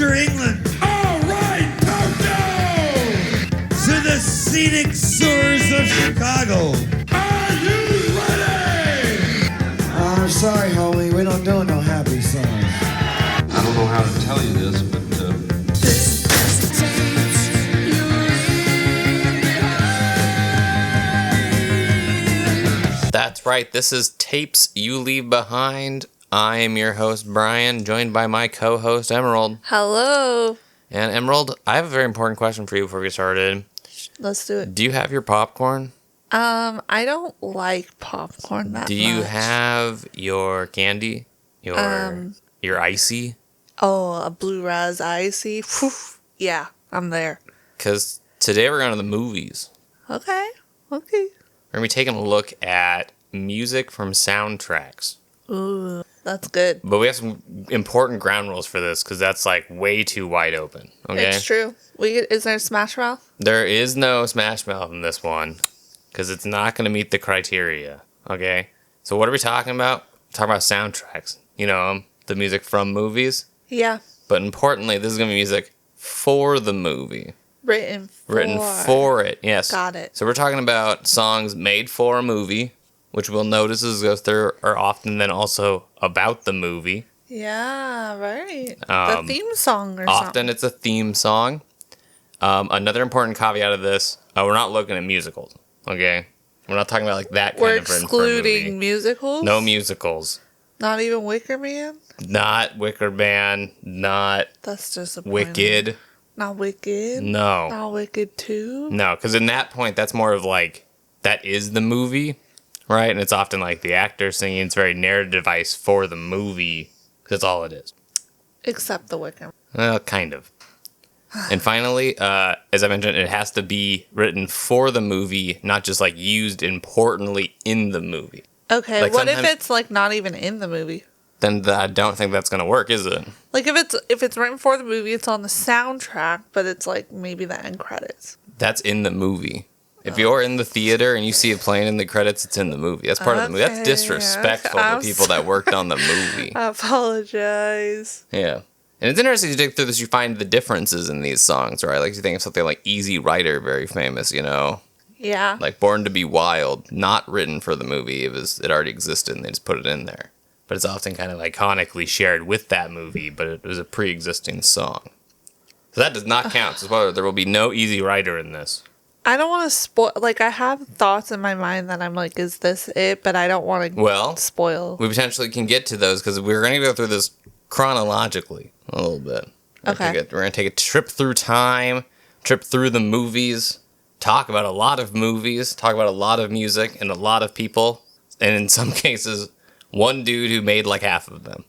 Manchester, England. All right, countdown! To the scenic shores of Chicago. Are you ready? I'm sorry, homie. We don't do no happy songs. I don't know how to tell you this, but That's right. This is Tapes You Leave Behind. I am your host, Brian, joined by my co-host, Emerald. Hello. And Emerald, I have a very important question for you before we get started. Let's do it. Do you have your popcorn? I don't like popcorn that much. Do you have your candy? Your icy? Oh, a blue raz icy. Whew. Yeah, I'm there. Because today we're going to the movies. Okay. We're going to be taking a look at music from soundtracks. Ooh, that's good. But we have some important ground rules for this because that's like way too wide open. Okay? It's true. Is there a Smash Mouth? There is no Smash Mouth in this one because it's not going to meet the criteria. Okay? So what are we talking about? We're talking about soundtracks. You know, the music from movies. Yeah. But importantly, this is going to be music for the movie. Written for it, yes. Got it. So we're talking about songs made for a movie, which we'll notice as goes through are often then also about the movie. Yeah, right. The theme song or often something. It's a theme song. Another important caveat of this, we're not looking at musicals, okay? We're not talking about like that kind We're of written excluding for a movie. musicals? No musicals. Not even Wicker Man? Not Wicker Man, not That's disappointing. Wicked. Not Wicked? No. Not Wicked 2? No, because in that point, that's more of like, that is the movie, right? And it's often like the actor singing. It's very narrative device for the movie, because that's all it is. Except the Wicker Man. Well, kind of. And finally, as I mentioned, it has to be written for the movie, not just like used importantly in the movie. Okay, Like what if sometimes- it's like not even in the movie? Then I don't think that's going to work, is it? Like if it's written for the movie, it's on the soundtrack, but it's like maybe the end credits. That's in the movie. If you're in the theater and you see it playing in the credits, it's in the movie. That's part of the movie. That's disrespectful to people that worked on the movie. I apologize. Yeah. And it's interesting to dig through this, you find the differences in these songs, right? Like you think of something like Easy Rider, very famous, you know? Yeah. Like Born to Be Wild, not written for the movie. It already existed and they just put it in there. But it's often kind of iconically shared with that movie, but it was a pre-existing song. So that does not count. So there will be no Easy Rider in this. I don't want to spoil. Like I have thoughts in my mind that I'm like, is this it? But I don't want to spoil. We potentially can get to those because we're going to go through this chronologically a little bit. We're going to take a trip through time, trip through the movies, talk about a lot of movies, talk about a lot of music and a lot of people, and in some cases, one dude who made like half of them.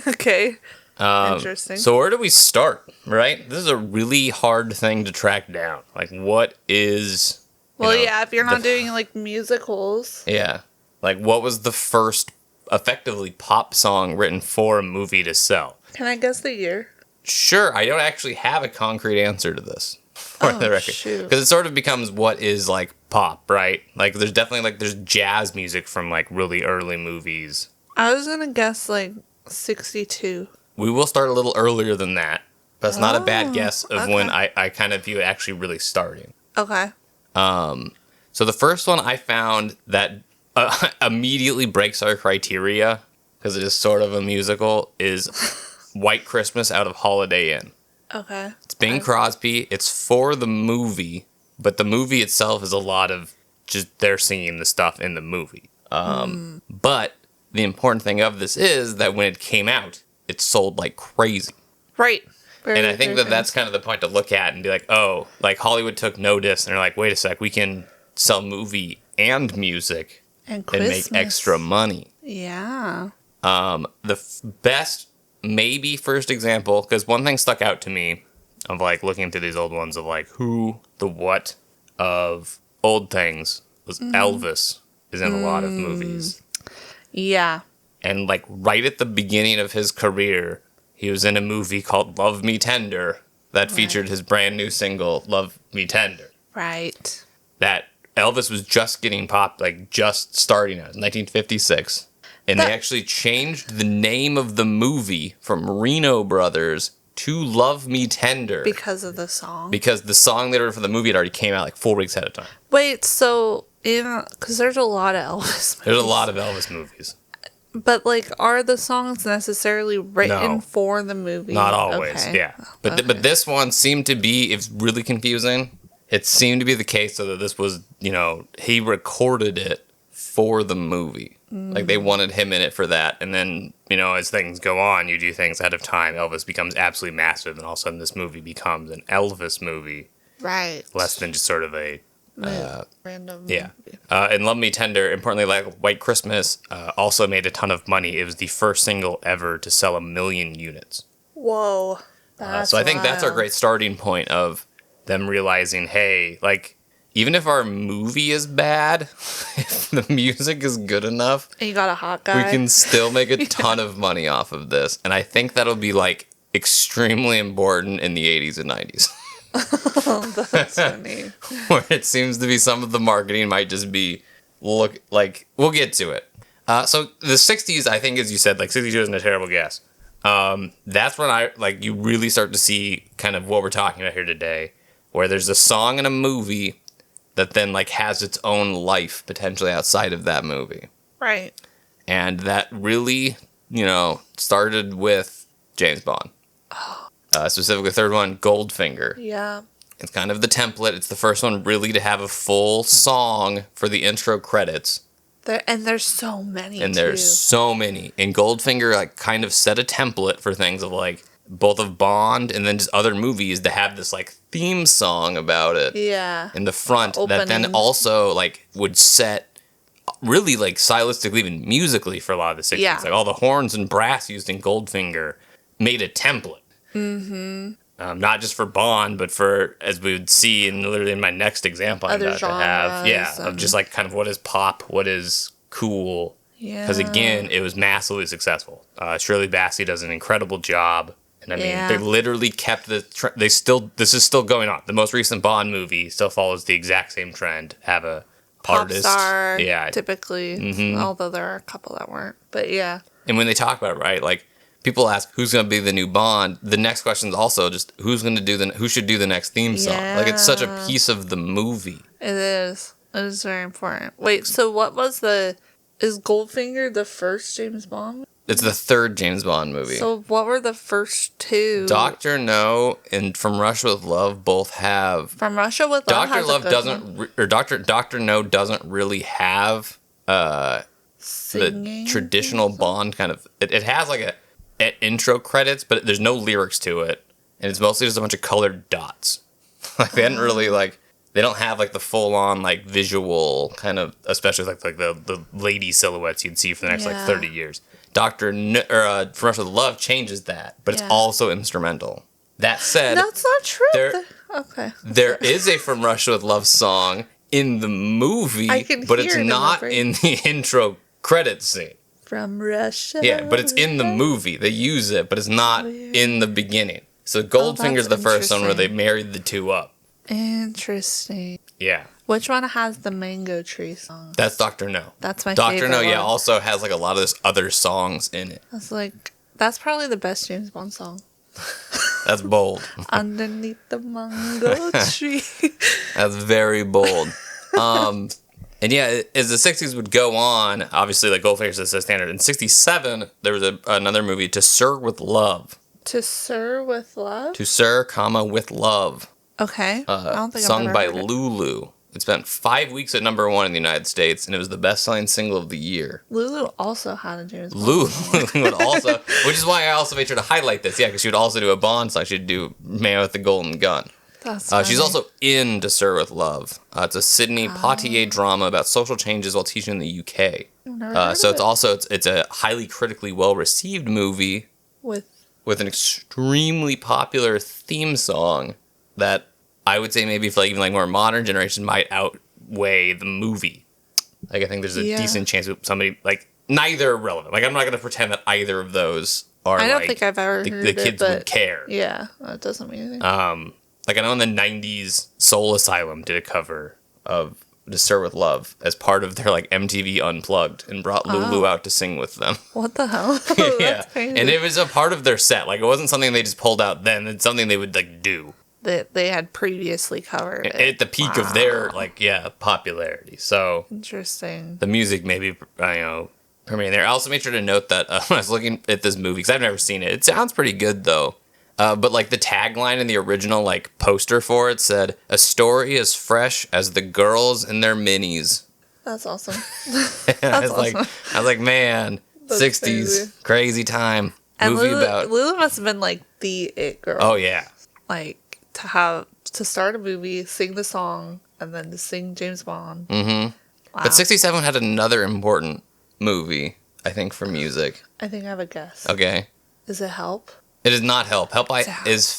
Okay. Interesting. So where do we start, right? This is a really hard thing to track down. Like what is... Well, yeah, if you're not doing like musicals. Yeah. Like what was the first effectively pop song written for a movie to sell? Can I guess the year? Sure, I don't actually have a concrete answer to this. For the record. Because it sort of becomes what is like pop, right? Like there's definitely like there's jazz music from like really early movies. I was gonna guess like 62. We will start a little earlier than that. But it's not a bad guess of when I kind of view it actually really starting. Okay. So the first one I found that immediately breaks our criteria, because it is sort of a musical, is White Christmas out of Holiday Inn. Okay. It's Bing Crosby. It's for the movie, but the movie itself is a lot of just they're singing the stuff in the movie. But the important thing of this is that when it came out, it sold like crazy. Right. And I think that's kind of the point to look at and be like, oh, like Hollywood took notice and they're like, wait a sec, we can sell movie and music and make extra money. Yeah. The best maybe first example, because one thing stuck out to me of like looking through these old ones of like who, the what of old things was Elvis is in a lot of movies. Yeah. And like right at the beginning of his career, he was in a movie called Love Me Tender that featured his brand new single, Love Me Tender. Right. That Elvis was just getting pop, like just starting out, 1956. And they actually changed the name of the movie from Reno Brothers to Love Me Tender. Because of the song? Because the song they wrote for the movie had already came out like 4 weeks ahead of time. Wait, so, because there's a lot of Elvis movies. There's a lot of Elvis movies. But, like, are the songs necessarily written for the movie? Not always, yeah. But this one seemed to be, it's really confusing. It seemed to be the case so that this was, he recorded it for the movie. Like, they wanted him in it for that. And then, as things go on, you do things ahead of time. Elvis becomes absolutely massive, and all of a sudden this movie becomes an Elvis movie. Right. Less than just sort of a... random. Yeah. And Love Me Tender, importantly, like White Christmas, also made a ton of money. It was the first single ever to sell 1 million units. Whoa. So I think that's our great starting point of them realizing, hey, like, even if our movie is bad, if the music is good enough, and you got a hot guy, we can still make a ton of money off of this. And I think that'll be, like, extremely important in the 80s and 90s. That's funny. Where it seems to be some of the marketing might just be, we'll get to it. So the 60s, I think, as you said, like 62 isn't a terrible guess. That's when you really start to see kind of what we're talking about here today, where there's a song in a movie that then like has its own life potentially outside of that movie. Right. And that really, started with James Bond. Specifically, third one, Goldfinger. Yeah. It's kind of the template. It's the first one really to have a full song for the intro credits. There's so many. And there's so many. And Goldfinger like kind of set a template for things of like both of Bond and then just other movies to have this like theme song about it. Yeah. In the front that then also like would set really like stylistically, even musically for a lot of the 60s. Yeah. Like all the horns and brass used in Goldfinger made a template. Mm-hmm. Not just for Bond, but for, as we would see literally in my next example I'm about to have. Of just like kind of what is pop, what is cool. Yeah. Because again, it was massively successful. Shirley Bassey does an incredible job. And I mean, they literally kept this is still going on. The most recent Bond movie still follows the exact same trend. Have a pop artist. Star, typically. Although there are a couple that weren't. But yeah. And when they talk about it, right, like, people ask who's going to be the new Bond. The next question is also just who should do the next theme song. Yeah. Like it's such a piece of the movie. It is. It is very important. Wait, so what was is Goldfinger the first James Bond? It's the third James Bond movie. So what were the first two? Dr. No and From Russia with Love both have. From Russia with Love. Dr. Love doesn't, or Dr. No doesn't really have the traditional Bond kind of. It has like a intro credits, but there's no lyrics to it, and it's mostly just a bunch of colored dots. Like they hadn't really they don't have like the full on like visual kind of, especially like the lady silhouettes you'd see for the next like 30 years. From Russia with Love changes that, but it's also instrumental. That said, that's not true. There is a From Russia with Love song in the movie, but it's not in the intro credits scene. From Russia. Yeah, but it's in the movie. They use it, but it's not in the beginning. So Goldfinger's the first one where they married the two up. Interesting. Yeah. Which one has the Mango Tree song? That's Dr. No. That's my favorite Dr. No, one. also has like a lot of this other songs in it. That's probably the best James Bond song. That's bold. Underneath the mango tree. That's very bold. And yeah, as the 60s would go on, obviously, like Goldfinger is the standard. In 67, there was another movie, To Sir with Love. To Sir with Love? To Sir, with Love. Okay. I don't think sung I've ever by heard it. Lulu. It spent 5 weeks at number 1 in the United States, and it was the best-selling single of the year. Lulu also had a James Bond. Lulu would also, which is why I also made sure to highlight this. Yeah, because she would also do a Bond song. She'd do Man with the Golden Gun. That's she's also in To Sir with Love. It's a Sidney Poitier drama about social changes while teaching in the UK. So it's a highly critically well received movie with an extremely popular theme song that I would say maybe for even more modern generation might outweigh the movie. Like I think there's a decent chance that somebody neither are relevant. Like I'm not going to pretend that either of those are. I don't think I've ever heard the kids would care. Yeah, that doesn't mean anything. Like I know in the 90s, Soul Asylum did a cover of To Stir With Love as part of their like MTV Unplugged and brought Lulu out to sing with them. What the hell? Yeah, and it was a part of their set. Like it wasn't something they just pulled out then. It's something they would like do. That they had previously covered it. At the peak of their popularity. So interesting. The music maybe premiering there. I also made sure to note that when I was looking at this movie because I've never seen it. It sounds pretty good though. But like the tagline in the original like poster for it said, "A story as fresh as the girls in their minis." That's awesome. I was like, man, that's 60s crazy time. And movie Lulu must have been like the it girl. Oh yeah. Like to start a movie, sing the song, and then to sing James Bond. Mm-hmm. Wow. But 67 had another important movie, I think, for music. I think I have a guess. Okay. Is it Help? It is not Help. Help is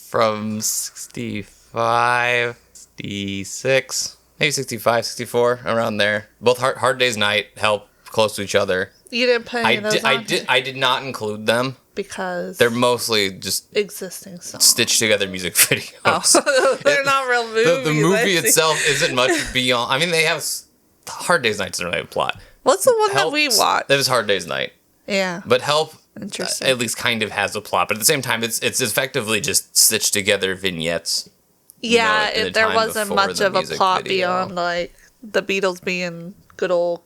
from 65, 66, maybe 65, 64, around there. Both Hard Day's Night, Help, close to each other. You didn't put any of those on? I did not include them. Because they're mostly just existing songs. Stitched together music videos. Oh. They're not real movies. The movie itself isn't much beyond. I mean, they have Hard Day's Night doesn't really have a plot. What's the one that we watched? That was Hard Day's Night. Yeah. But Help at least kind of has a plot, but at the same time, it's effectively just stitched together vignettes. Yeah, there wasn't much of a plot beyond like the Beatles being good old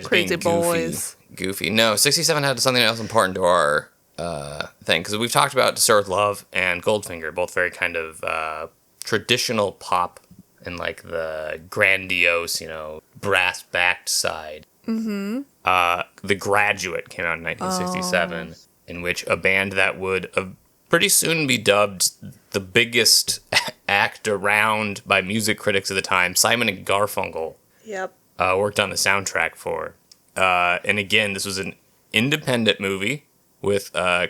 crazy boys. Goofy. No, 67 had something else important to our thing because we've talked about To Stir With Love and Goldfinger, both very kind of traditional pop and like the grandiose, brass backed side. Mm-hmm. The Graduate came out in 1967, in which a band that would pretty soon be dubbed the biggest act around by music critics of the time, Simon and Garfunkel. Yep. Worked on the soundtrack for. And again, this was an independent movie with a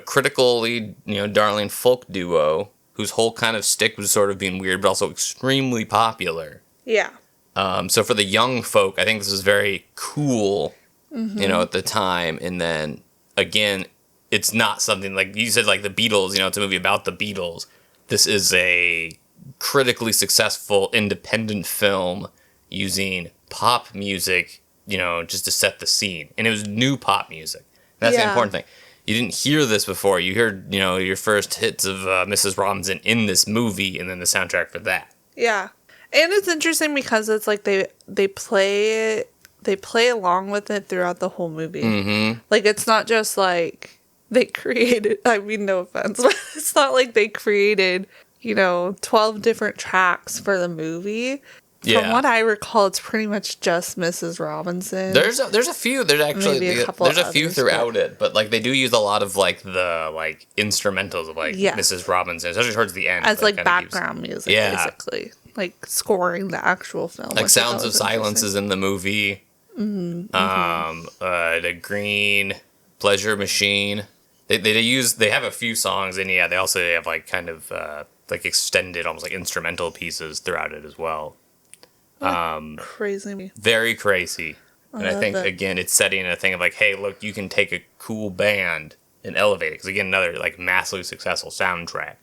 critically, darling folk duo whose whole kind of stick was sort of being weird, but also extremely popular. Yeah. So for the young folk, I think this was very cool, at the time. And then, again, it's not something like you said, like the Beatles, it's a movie about the Beatles. This is a critically successful independent film using pop music, just to set the scene. And it was new pop music. That's the important thing. You didn't hear this before. You heard, your first hits of Mrs. Robinson in this movie and then the soundtrack for that. Yeah. And it's interesting because it's like they play along with it throughout the whole movie. Mm-hmm. Like it's not just like they created, I mean no offense, but it's not like they created, 12 different tracks for the movie. Yeah. From what I recall, it's pretty much just Mrs. Robinson. There's a few. There's actually there's a few throughout it, but like they do use a lot of like the instrumentals of Mrs. Robinson, especially towards the end, as like background music, basically, like scoring the actual film. Like Sounds of Silence is in the movie. Mm-hmm. The Green Pleasure Machine. They have a few songs, and they also have like kind of like extended, almost like instrumental pieces throughout it as well. Crazy. Very crazy. And I think, again, it's setting a thing of like, hey, look, you can take a cool band and elevate it. Because, again, another like massively successful soundtrack.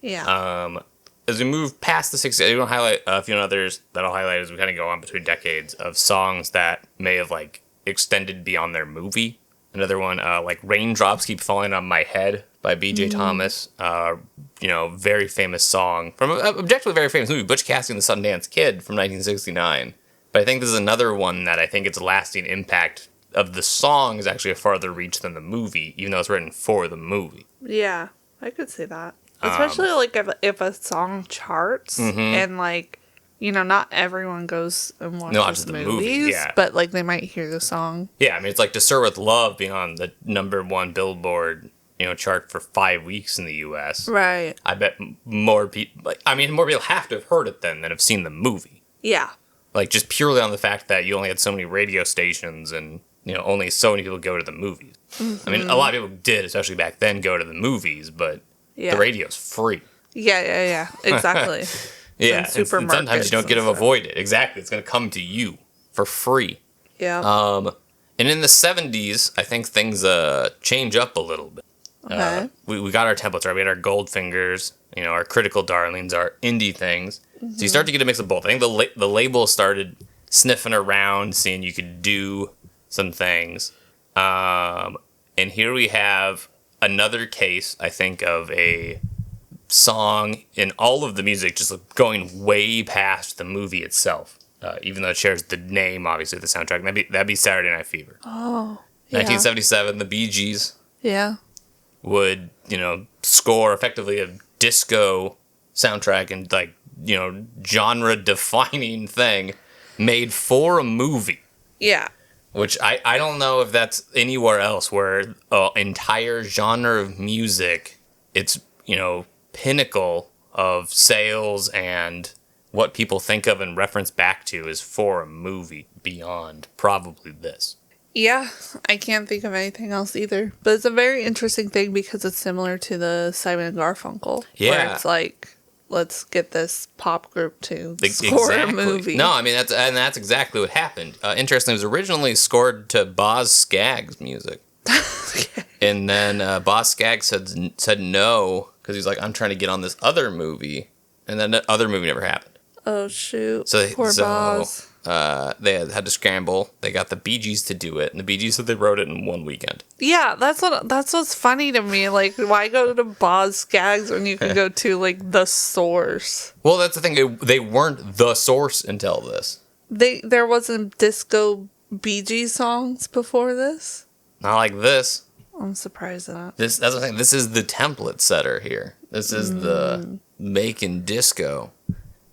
Yeah. As we move past the 60s, I'm going to highlight a few others that I'll highlight as we kind of go on between decades of songs that may have like extended beyond their movie. Another one, like Raindrops Keep Falling on My Head by B.J. Thomas. Very famous song from an objectively very famous movie, Butch Cassidy and the Sundance Kid from 1969. But I think this is another one that I think its lasting impact of the song is actually a farther reach than the movie, even though it's written for the movie. Yeah, I could see that. Especially like if a song charts and like, not everyone goes and watches the movies, but like they might hear the song. Yeah, I mean, it's like To Stir With Love being on the #1 Billboard chart for 5 weeks in the U.S. Right. I bet more people have to have heard it then than have seen the movie. Yeah. Like, just purely on the fact that you only had so many radio stations and, only so many people go to the movies. Mm-hmm. I mean, a lot of people did, especially back then, go to the movies, but the radio's free. Yeah. Exactly. Yeah, and sometimes you don't get to avoid it. Exactly. It's going to come to you for free. Yeah. And in the 70s, I think things change up a little bit. Okay. We got our templates, right? We had our Goldfingers, our critical darlings, our indie things. So you start to get a mix of both. I think the label started sniffing around, seeing you could do some things. And here we have another case, I think, of a song in all of the music just going way past the movie itself. Even though it shares the name, obviously, the soundtrack. That'd be Saturday Night Fever. Oh, yeah. 1977, the Bee Gees Yeah. would, score effectively a disco soundtrack and, genre-defining thing made for a movie. Yeah. Which I don't know if that's anywhere else where an entire genre of music, it's, pinnacle of sales and what people think of and reference back to is for a movie beyond probably this. Yeah, I can't think of anything else either. But it's a very interesting thing because it's similar to the Simon and Garfunkel. Yeah. Where it's like, let's get this pop group to score a movie. No, I mean, that's exactly what happened. Interestingly, it was originally scored to Boz Scaggs' music. Okay. And then Boz Scaggs said no, because he's like, I'm trying to get on this other movie. And then that other movie never happened. Oh, shoot. Poor Boz. They had to scramble. They got the Bee Gees to do it, and the Bee Gees said they wrote it in one weekend. Yeah, that's what's funny to me. Like, why go to Boz Scaggs when you can go to, like, The Source? Well, that's the thing. They weren't The Source until this. There wasn't disco Bee Gees songs before this? Not like this. I'm surprised at that. That's what I'm saying. This is the template setter here. This is the making disco.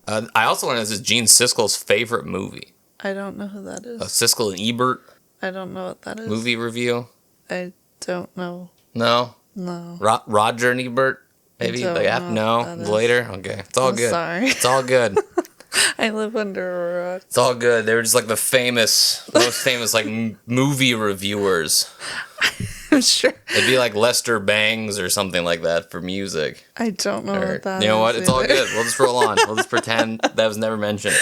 I also learned this is Gene Siskel's favorite movie. I don't know who that is. Siskel and Ebert. I don't know what that is. Movie review. I don't know. No? No. Roger and Ebert? Maybe? No? Later? Okay. It's all good. Sorry. It's all good. I live under a rock. It's all good. They were just like the most famous like movie reviewers. I'm sure. It'd be like Lester Bangs or something like that for music. I don't know what that is. You know what? It's all either. good. We'll just roll on. We'll just pretend that was never mentioned.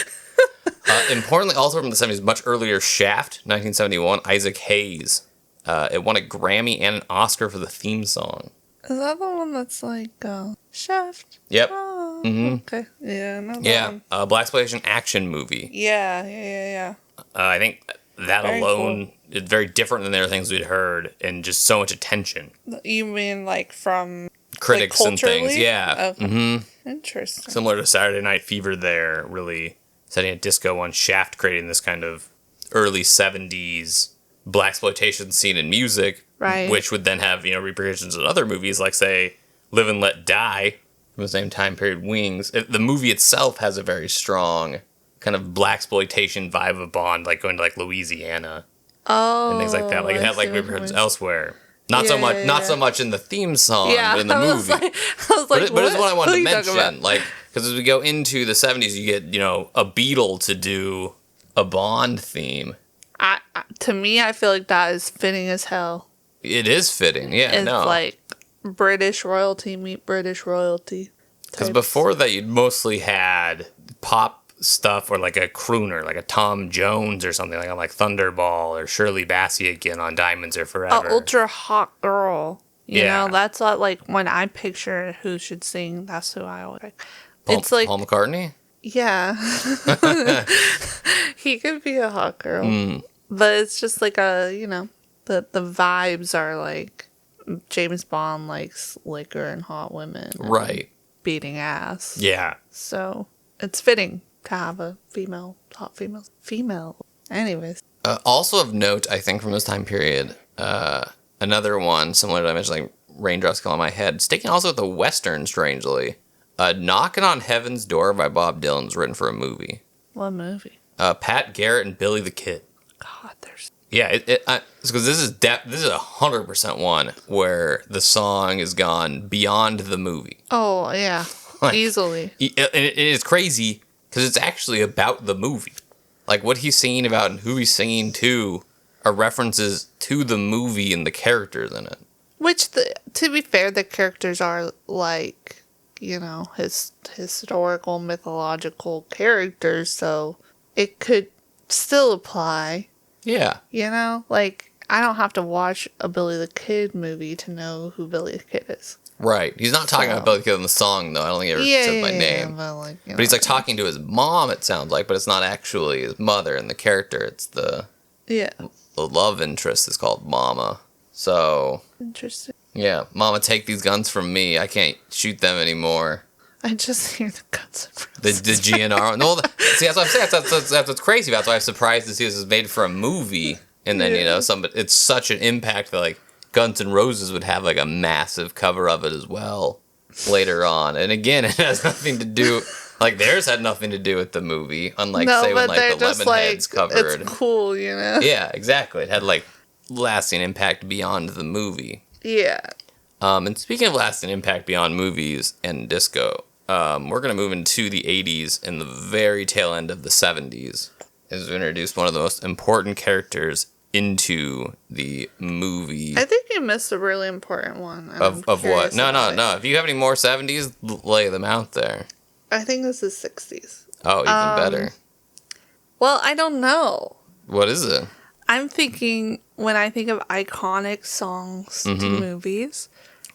Importantly, also from the 70s, much earlier, Shaft, 1971, Isaac Hayes. It won a Grammy and an Oscar for the theme song. Is that the one that's like Shaft? Yep. Oh, okay. Yeah, no. Yeah, blaxploitation action movie. Yeah. I think that Very alone is very different than the other things we'd heard, and just so much attention. You mean like from critics and things? Yeah. Okay. Mm-hmm. Interesting. Similar to Saturday Night Fever, there really setting a disco on Shaft, creating this kind of early 70s blaxploitation scene in music, right? Which would then have repercussions in other movies, like say Live and Let Die from the same time period. Wings. The movie itself has a very strong kind of blaxploitation vibe of Bond, like going to like Louisiana. Oh, and things like that. Like it had like repercussions elsewhere. Not so much in the theme song, but in the movie. I was like, but it's what I wanted to mention. Like, because as we go into the 70s, you get a Beatle to do a Bond theme. To me, I feel like that is fitting as hell. It is fitting, yeah. It's like British royalty meet British royalty. Because before that, you'd mostly had pop stuff or like a crooner, like a Tom Jones or something like on like Thunderball or Shirley Bassey again on Diamonds Are Forever. An ultra hot girl. You know, that's what, like when I picture who should sing, that's who I always pick. It's like Paul McCartney? Yeah. He could be a hot girl. But it's just like the vibes are like James Bond likes liquor and hot women. And right. Beating ass. Yeah. So it's fitting to have a hot female. Anyways. Also of note, I think from this time period, another one similar to I mentioned, like Raindrops Fall on My Head, sticking also with the Western, strangely. Knocking on Heaven's Door by Bob Dylan is written for a movie. What movie? Pat Garrett and Billy the Kid. God, there's... Yeah, because this is 100% one where the song has gone beyond the movie. Oh, yeah. Like, easily. And it is crazy because it's actually about the movie. Like, what he's singing about and who he's singing to are references to the movie and the characters in it. Which, to be fair, the characters are like, historical, mythological characters, so it could still apply. Yeah. Like, I don't have to watch a Billy the Kid movie to know who Billy the Kid is. Right. He's not talking about both in the song, though. I don't think he ever says my name. But he's like talking to his mom, it sounds like, but it's not actually his mother and the character. It's the love interest is called Mama. So. Interesting. Yeah. Mama, take these guns from me. I can't shoot them anymore. I just hear the guns. The GNR. No, see, that's what I'm saying. That's what's crazy about it. That's why I'm surprised to see this is made for a movie. And then, it's such an impact that, like, Guns N' Roses would have like a massive cover of it as well later on. And again, it has nothing to do, like theirs had nothing to do with the movie, unlike say when like the Lemonheads covered. It's cool, you know? Yeah, exactly. It had like lasting impact beyond the movie. Yeah. And speaking of lasting impact beyond movies and disco, we're gonna move into the 80s and the very tail end of the 70s as we introduced one of the most important characters into the movie. I think you missed a really important one. Of what? No. If you have any more 70s, lay them out there. I think this is 60s. Oh, even better. Well, I don't know. What is it? I'm thinking, when I think of iconic songs to movies,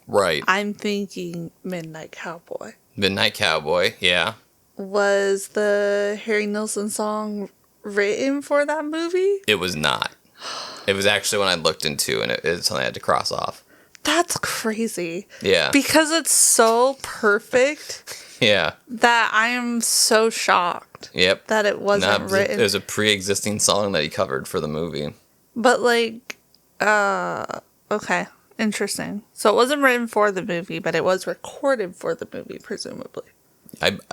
right? I'm thinking Midnight Cowboy. Midnight Cowboy, yeah. Was the Harry Nilsson song written for that movie? It was not. It was actually when I looked into, and it's something I had to cross off. That's crazy. Yeah. Because it's so perfect. Yeah. That I am so shocked. Yep. That it wasn't written. It was a pre-existing song that he covered for the movie. But like, okay, interesting. So it wasn't written for the movie, but it was recorded for the movie, presumably.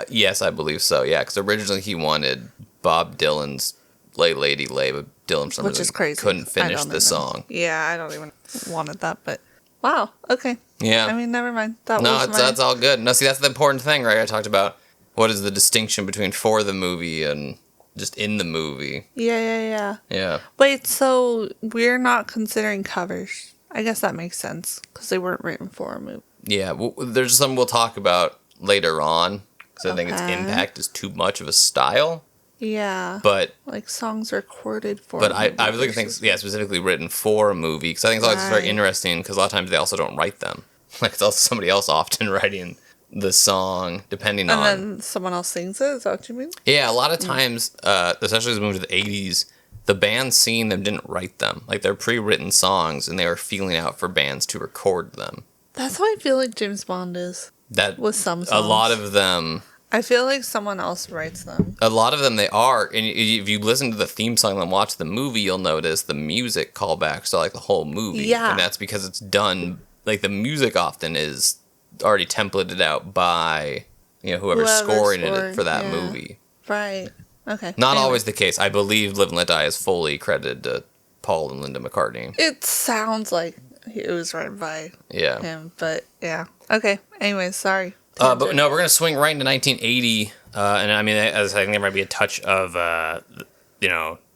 Yes, I believe so. Yeah, because originally he wanted Bob Dylan's "Lay Lady Lay," but Dylan for some reason couldn't finish the song. Yeah, I don't even wanted that, but wow, okay. Yeah. I mean, never mind. That's all good. No, see, that's the important thing, right? I talked about what is the distinction between for the movie and just in the movie. Yeah. Yeah. Wait, so we're not considering covers? I guess that makes sense because they weren't written for a movie. Yeah, there's some we'll talk about later on because I think its impact is too much of a style. Yeah. But like songs recorded for. But I was looking at things, specifically written for a movie because I think it's always very interesting because a lot of times they also don't write them. Like it's also somebody else often writing the song, depending on. And then someone else sings it. Is that what you mean? Yeah, a lot of times, especially as we move to the 80s, the bands seeing them didn't write them. Like they're pre-written songs, and they were feeling out for bands to record them. That's how I feel like James Bond is. That with some songs. A lot of them. I feel like someone else writes them. A lot of them they are, and if you listen to the theme song and watch the movie, you'll notice the music callbacks to like the whole movie. Yeah. And that's because it's done, like the music often is already templated out by, whoever's scoring it for that movie. Right. Okay. Not always the case. I believe Live and Let Die is fully credited to Paul and Linda McCartney. It sounds like it was written by him, but yeah. Okay. Anyways, sorry. But no, we're going to swing right into 1980. And I mean, as I think there might be a touch of, the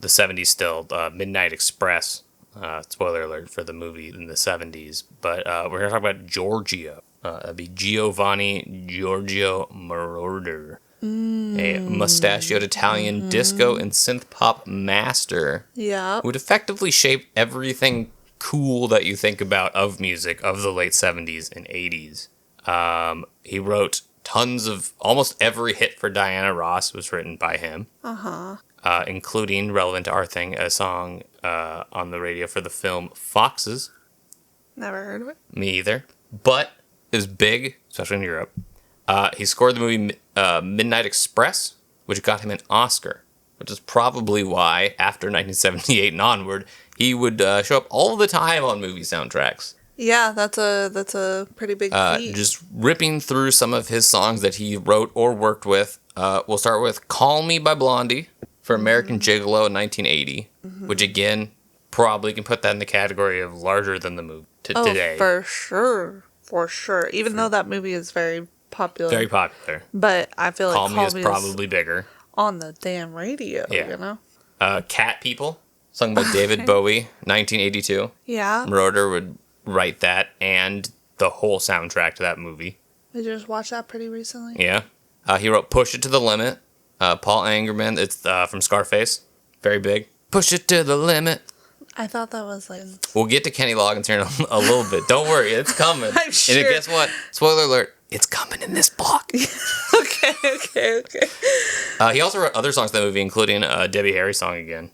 70s still. Midnight Express. Spoiler alert for the movie in the 70s. But we're going to talk about Giorgio. That'd be Giovanni Giorgio Moroder. A mustachioed Italian disco and synth pop master. Yeah. Who would effectively shape everything cool that you think about of music of the late 70s and 80s. He wrote tons of, almost every hit for Diana Ross was written by him. Including, relevant to our thing, a song on the radio for the film Foxes. Never heard of it. Me either. But it was big, especially in Europe. He scored the movie Midnight Express, which got him an Oscar, which is probably why, after 1978 and onward, he would show up all the time on movie soundtracks. Yeah, that's a pretty big feat. Just ripping through some of his songs that he wrote or worked with. We'll start with Call Me by Blondie for American Gigolo in 1980, which again, probably can put that in the category of larger than the movie today. For sure. Even though that movie is very popular. Very popular. But I feel like Call Me is probably bigger. On the damn radio, you know? Cat People, sung by David Bowie, 1982. Yeah. Moroder would write that and the whole soundtrack to that movie. Did you just watch that pretty recently? Yeah. He wrote Push It to the Limit. Paul Angerman, it's from Scarface. Very big. Push it to the limit. I thought that was like... We'll get to Kenny Loggins here in a little bit. Don't worry, it's coming. I'm sure. And guess what? Spoiler alert, it's coming in this block. Okay. He also wrote other songs in the movie, including a Debbie Harry song again.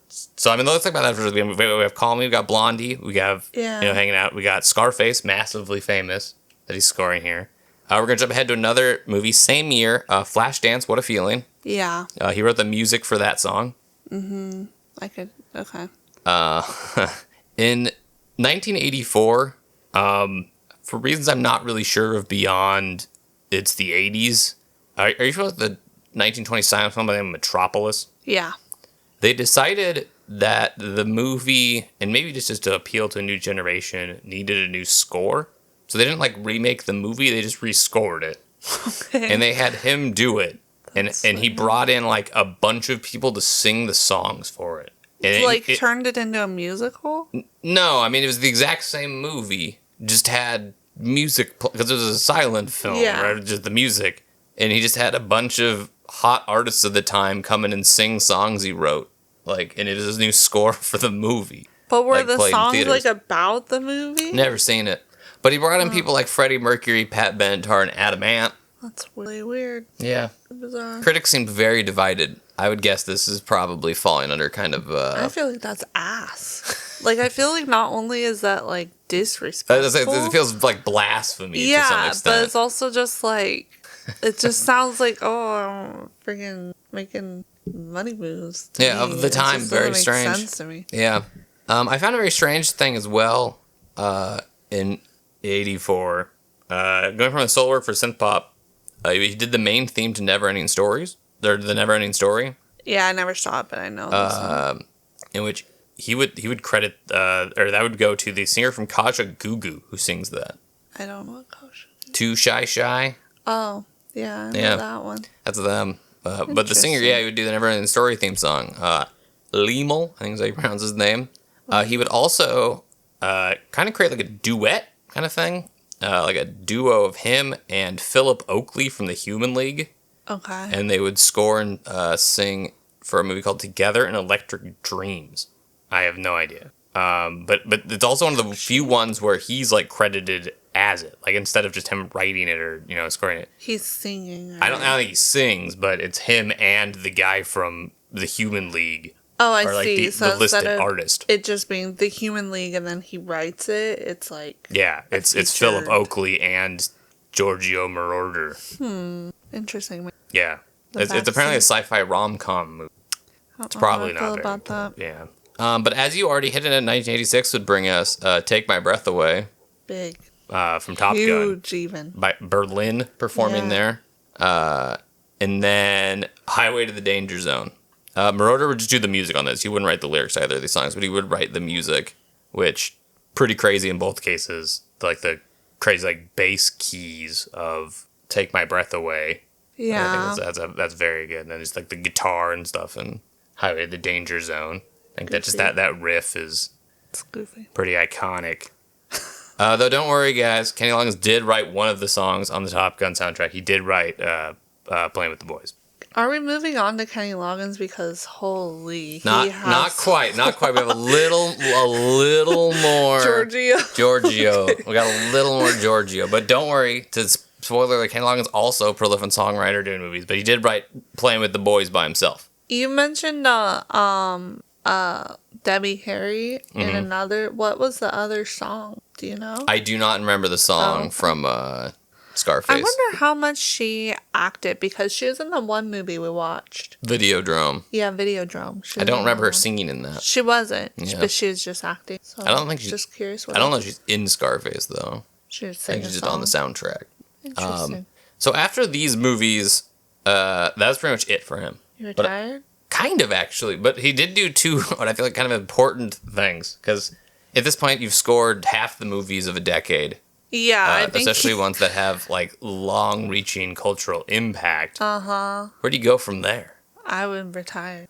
So, I mean, let's talk about that. We have Call Me, we got Blondie, we have, Hanging Out. We got Scarface, massively famous, that he's scoring here. We're going to jump ahead to another movie, same year, Flashdance, What a Feeling. Yeah. He wrote the music for that song. Mm-hmm. Okay. In 1984, for reasons I'm not really sure of beyond it's the 80s, are you familiar with the 1920 silent film by the name of Metropolis? Yeah. They decided that the movie, and maybe just to appeal to a new generation, needed a new score. So they didn't remake the movie, they just rescored it. Okay. And they had him do it. And he brought in a bunch of people to sing the songs for it. And it turned it into a musical? No, I mean, it was the exact same movie, just had music, because it was a silent film, right? Just the music. And he just had a bunch of hot artists of the time come in and sing songs he wrote. And it was his new score for the movie. But were the songs, about the movie? Never seen it. But he brought in people like Freddie Mercury, Pat Benatar, and Adam Ant. That's really weird. Yeah. Bizarre. Critics seem very divided. I would guess this is probably falling under kind of... I feel like that's ass. I feel like not only is that, disrespectful... It feels like blasphemy to some extent. But it's also just, it just sounds like, I'm freaking making money moves. Of the time. Very strange. Makes sense to me. Yeah. I found a very strange thing as well in 84. Going from the solo work for synth pop, he did the main theme to Neverending Stories. The Neverending Story. Yeah, I never saw it, but I know. In which he would credit, or that would go to the singer from Kaja Gugu who sings that. I don't know what Kaja. Too Shy. Oh, yeah, I know that one. That's them. But the singer, he would do the Neverending Story theme song. Limal, I think is how you pronounce his name. He would also kind of create a duet kind of thing. A duo of him and Philip Oakley from the Human League. Okay. And they would score and sing for a movie called Together in Electric Dreams. I have no idea. But it's also one of the few ones where he's credited as it. Instead of just him writing it or, scoring it. He's singing. Right? I don't think he sings, but it's him and the guy from the Human League. Oh, I see. The listed artist. It just being the Human League and then he writes it. It's yeah, it's Philip Oakley and Giorgio Moroder. Interesting. Yeah, it's apparently a sci-fi rom-com movie. It's probably not very about that. Yeah. But as you already hit it in 1986 would bring us Take My Breath Away. Big. From Top Gun. Huge even. By Berlin performing there. And then Highway to the Danger Zone. Moroder would just do the music on this. He wouldn't write the lyrics to either of these songs, but he would write the music, which pretty crazy in both cases. The crazy bass keys of Take My Breath Away. Yeah. I think that's very good. And then just the guitar and stuff and Highway to the Danger Zone. I think that riff is pretty iconic. Though don't worry guys, Kenny Loggins did write one of the songs on the Top Gun soundtrack. He did write Playing with the Boys. Are we moving on to Kenny Loggins? Because holy, not quite. We have a little more Giorgio. We got a little more Giorgio, but don't worry. Spoiler: Kenny Loggins also a prolific songwriter doing movies, but he did write "Playing with the Boys" by himself. You mentioned Debbie Harry in another. What was the other song? Do you know? I do not remember the song from Scarface. I wonder how much she acted because she was in the one movie we watched. Videodrome. Yeah, Videodrome. I don't remember her singing in that. She wasn't, but she was just acting. So I don't think she's just curious. I don't know if she's in Scarface though. She was singing. I think she's just on the soundtrack. Interesting. So after these movies, that was pretty much it for him. You retired? Kind of actually, but he did do two what I feel like kind of important things because at this point you've scored half the movies of a decade. Yeah, I think especially ones that have long-reaching cultural impact. Where do you go from there? I would retire.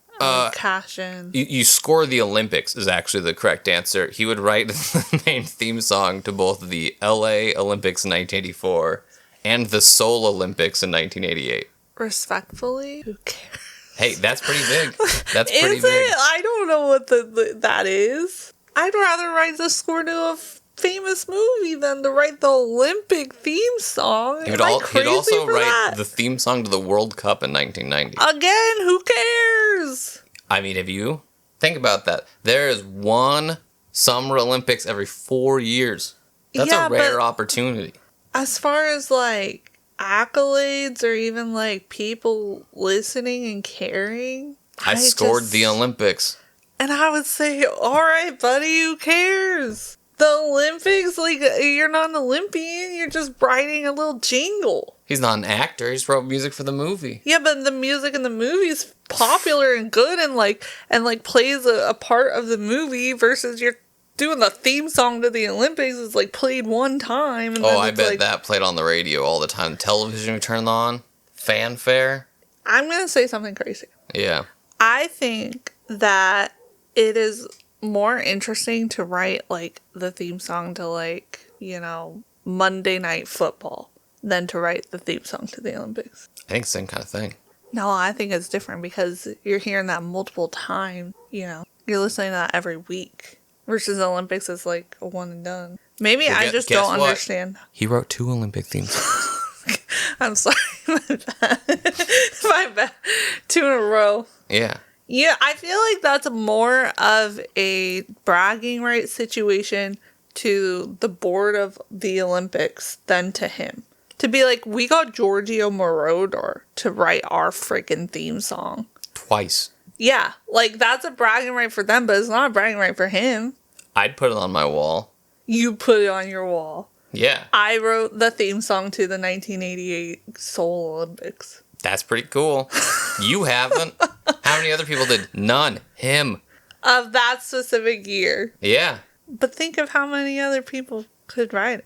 Cash in. You score the Olympics is actually the correct answer. He would write the main theme song to both the LA Olympics in 1984 and the Seoul Olympics in 1988. Respectfully, who cares? Hey, that's pretty big. That's pretty Is big. it? I don't know what that is. I'd rather write the score to a famous movie than to write the Olympic theme song. He'd also write the theme song to the World Cup in 1990. Again, who cares? I mean, if you think about that, there is one Summer Olympics every 4 years. That's a rare opportunity. As far as like accolades or even like people listening and caring, I scored the Olympics. And I would say, all right, buddy, who cares? The Olympics, like, you're not an Olympian. You're just writing a little jingle. He's not an actor. He just wrote music for the movie. Yeah, but the music in the movie is popular and good and plays a part of the movie versus you're doing the theme song to the Olympics is like played one time. And I bet that played on the radio all the time. Television we turned on. Fanfare. I'm going to say something crazy. Yeah. I think that it is more interesting to write like the theme song to like, Monday Night Football than to write the theme song to the Olympics. I think same kind of thing. No, I think it's different because you're hearing that multiple times, You're listening to that every week versus the Olympics is like a one and done. Maybe I just don't understand. He wrote 2 Olympic theme songs. I'm sorry. My bad. 2 in a row. Yeah. Yeah, I feel like that's more of a bragging right situation to the board of the Olympics than to him. To be like, we got Giorgio Moroder to write our freaking theme song. Twice. Yeah, like that's a bragging right for them, but it's not a bragging right for him. I'd put it on my wall. You put it on your wall. Yeah. I wrote the theme song to the 1988 Seoul Olympics. That's pretty cool. You haven't. How many other people did? None. Him. Of that specific year. Yeah. But think of how many other people could write it.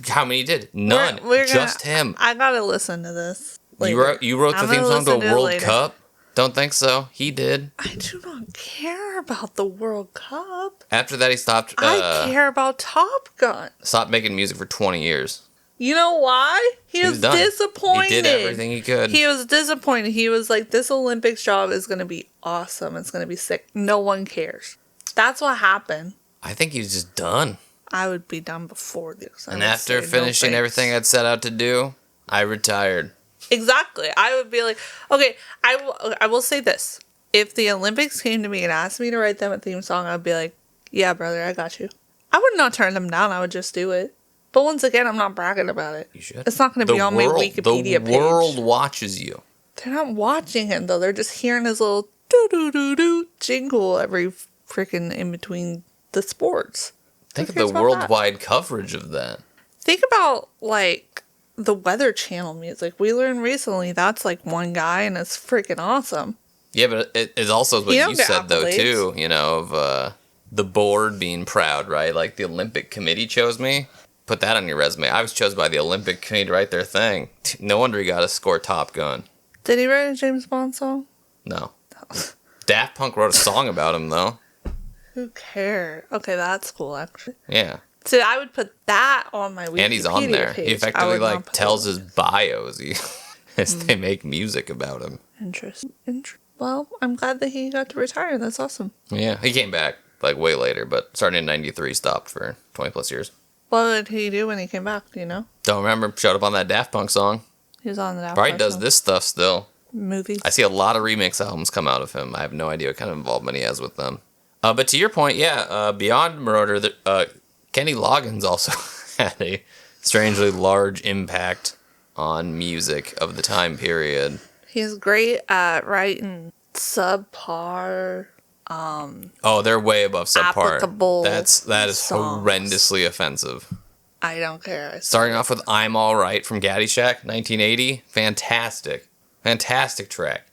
How many did? None. Just him. I gotta listen to this later. You wrote the theme song to a World Cup? Don't think so. He did. I do not care about the World Cup. After that, he stopped. I care about Top Gun. Stopped making music for 20 years. You know why? He was disappointed. He did everything he could. He was disappointed. He was like, this Olympics job is going to be awesome. It's going to be sick. No one cares. That's what happened. I think he was just done. I would be done before this. And after finishing everything I'd set out to do, I retired. Exactly. I would be like, okay, I will say this. If the Olympics came to me and asked me to write them a theme song, I'd be like, yeah, brother, I got you. I would not turn them down. I would just do it. But once again, I'm not bragging about it. You should. It's not going to be on my Wikipedia page. The world watches you. They're not watching him, though. They're just hearing his little doo-doo-doo-doo jingle every freaking in between the sports. Think of the worldwide coverage of that. Think about, like, the Weather Channel music. We learned recently that's, like, one guy, and it's freaking awesome. Yeah, but it's also what you said, though, too, of the board being proud, right? Like, the Olympic Committee chose me. Put that on your resume. I was chosen by the Olympic Committee to write their thing. No wonder he got to score Top Gun. Did he write a James Bond song? No. Daft Punk wrote a song about him, though. Who cares? Okay, that's cool, actually. Yeah. So I would put that on my Wikipedia and he's on there. page. He effectively tells his bio as they make music about him. Interesting. Well, I'm glad that he got to retire. That's awesome. Yeah, he came back like way later, but starting in '93, stopped for 20 plus years. What did he do when he came back? Do you know? Don't remember. Showed up on that Daft Punk song. He was on the Daft Punk Probably does this stuff still. Movies. I see a lot of remix albums come out of him. I have no idea what kind of involvement he has with them. But to your point, beyond Moroder, Kenny Loggins also had a strangely large impact on music of the time period. He's great at writing subpar. They're way above subpar. Applicable. That is songs. horrendously offensive. I don't care. Starting off with "I'm All Right" from Caddyshack, 1980, fantastic track.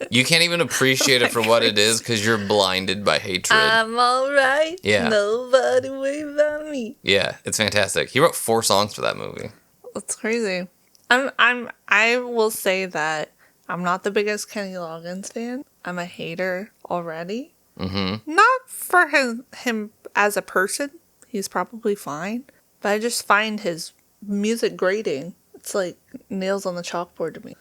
You can't even appreciate it for what it is because you're blinded by hatred. I'm alright. Yeah. Nobody waves at me. Yeah, it's fantastic. He wrote 4 songs for that movie. That's crazy. I will say that I'm not the biggest Kenny Loggins fan. I'm a hater already. Mm-hmm. Not for him as a person. He's probably fine. But I just find his music grating. It's like nails on the chalkboard to me.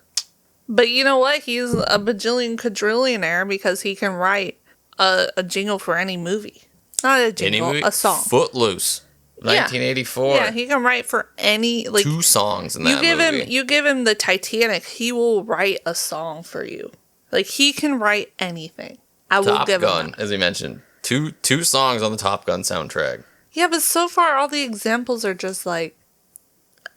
But you know what? He's a bajillion quadrillionaire because he can write a jingle for any movie. Not a jingle, a song. Footloose, 1984. Yeah, he can write for any, like... 2 songs in that movie. You give him the Titanic, he will write a song for you. Like, he can write anything. I will give him Top Gun, as we mentioned. Two songs on the Top Gun soundtrack. Yeah, but so far all the examples are just like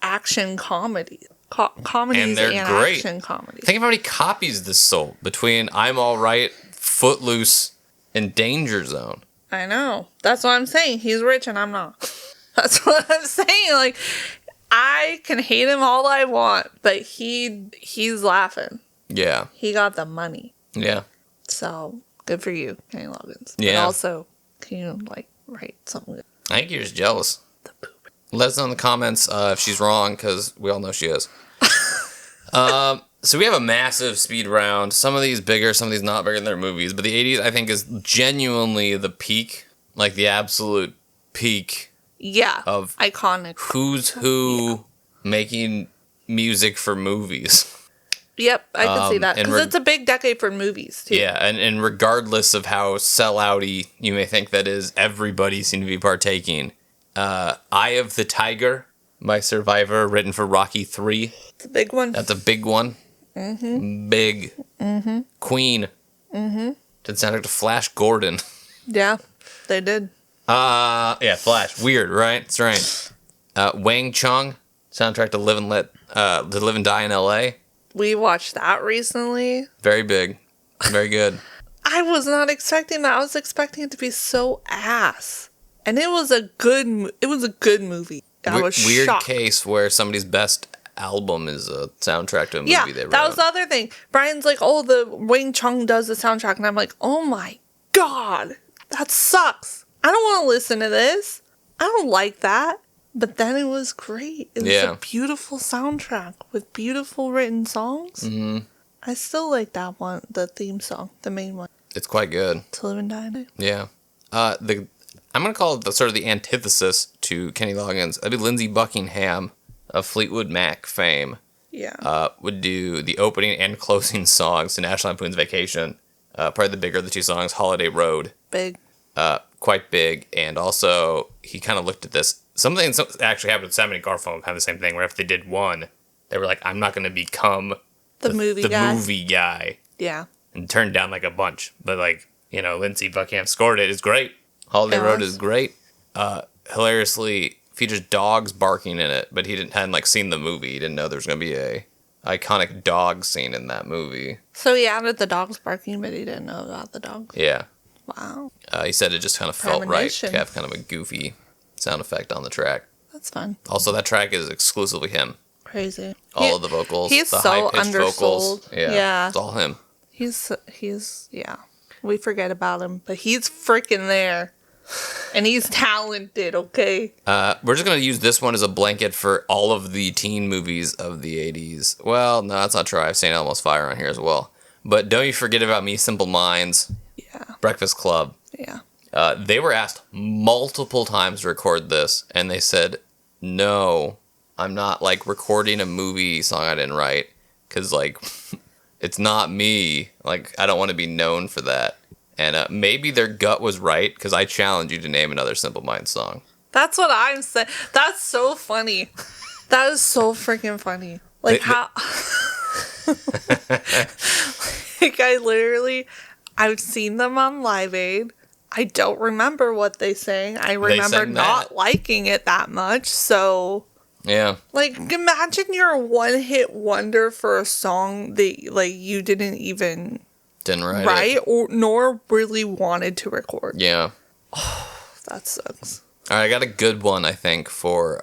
action comedy. Comedies And they're great. Action comedies. Think of how many copies this sold between I'm All Right, Footloose, and Danger Zone. I know. That's what I'm saying. He's rich and I'm not. That's what I'm saying. Like, I can hate him all I want, but he's laughing. Yeah. He got the money. Yeah. So, good for you, Kenny Loggins. Yeah. And also, can you, like, write something good? I think you're just jealous. Let us know in the comments if she's wrong, because we all know she is. So we have a massive speed round. Some of these bigger, some of these not bigger than their movies. But the 80s, I think, is genuinely the peak. Like, the absolute peak. Yeah. Of iconic. Who's who making music for movies. Yep, I can see that. Because it's a big decade for movies, too. Yeah, and regardless of how sell-outy you may think that is, everybody seemed to be partaking. Eye of the Tiger by Survivor, written for Rocky 3. It's a big one. That's a big one. Mm-hmm. Big. Mm-hmm. Queen. Mm-hmm. Did soundtrack to Flash Gordon. Yeah, they did. Yeah, Flash. Weird, right? That's right. Wang Chung, soundtrack to Live and Die in L.A. We watched that recently. Very big. Very good. I was not expecting that. I was expecting it to be so ass. And it was a good movie. I was weird shocked. Case where somebody's best album is a soundtrack to a movie they wrote. That was the other thing. Brian's like, oh, the Wang Chung does the soundtrack. And I'm like, oh my God, that sucks. I don't want to listen to this. I don't like that. But then it was great. It was a beautiful soundtrack with beautiful written songs. Mm-hmm. I still like that one, the theme song, the main one. It's quite good. To Live and Die. Yeah. I'm going to call it the sort of the antithesis to Kenny Loggins. That'd be Lindsey Buckingham of Fleetwood Mac fame. Yeah. Would do the opening and closing songs to National Lampoon's Vacation. Probably the bigger of the 2 songs, Holiday Road. Big. Quite big. And also, he kind of looked at this. Something actually happened with Simon and Garfunkel, kind of the same thing, where if they did one, they were like, I'm not going to become the movie guy. Yeah. And turned down like a bunch. But like, Lindsey Buckingham scored it. It's great. Holiday Road is great. Hilariously features dogs barking in it, but he hadn't like seen the movie. He didn't know there was going to be a iconic dog scene in that movie. So he added the dogs barking, but he didn't know about the dogs. Yeah. Wow. He said it just kind of felt right to have kind of a goofy sound effect on the track. That's fun. Also, that track is exclusively him. Crazy. All of the vocals. He's the so high-pitched vocals. Yeah. It's all him. He's yeah. We forget about him, but he's freaking there. And he's talented, okay? We're just going to use this one as a blanket for all of the teen movies of the 80s. Well, no, that's not true. I've seen Almost Fire on here as well. But Don't You Forget About Me, Simple Minds. Yeah. Breakfast Club. Yeah. They were asked multiple times to record this, and they said, no, I'm not, like, recording a movie song I didn't write, because, like, it's not me. Like, I don't want to be known for that. And maybe their gut was right, because I challenge you to name another Simple Minds song. That's what I'm saying. That's so funny. That is so freaking funny. Like, how... like, I've seen them on Live Aid. I don't remember what they sang. I remember not liking it that much, so... Yeah. Like, imagine you're a one-hit wonder for a song that, like, you didn't even... Didn't write it. Or nor really wanted to record. Yeah. Oh, that sucks. All right, I got a good one, I think, for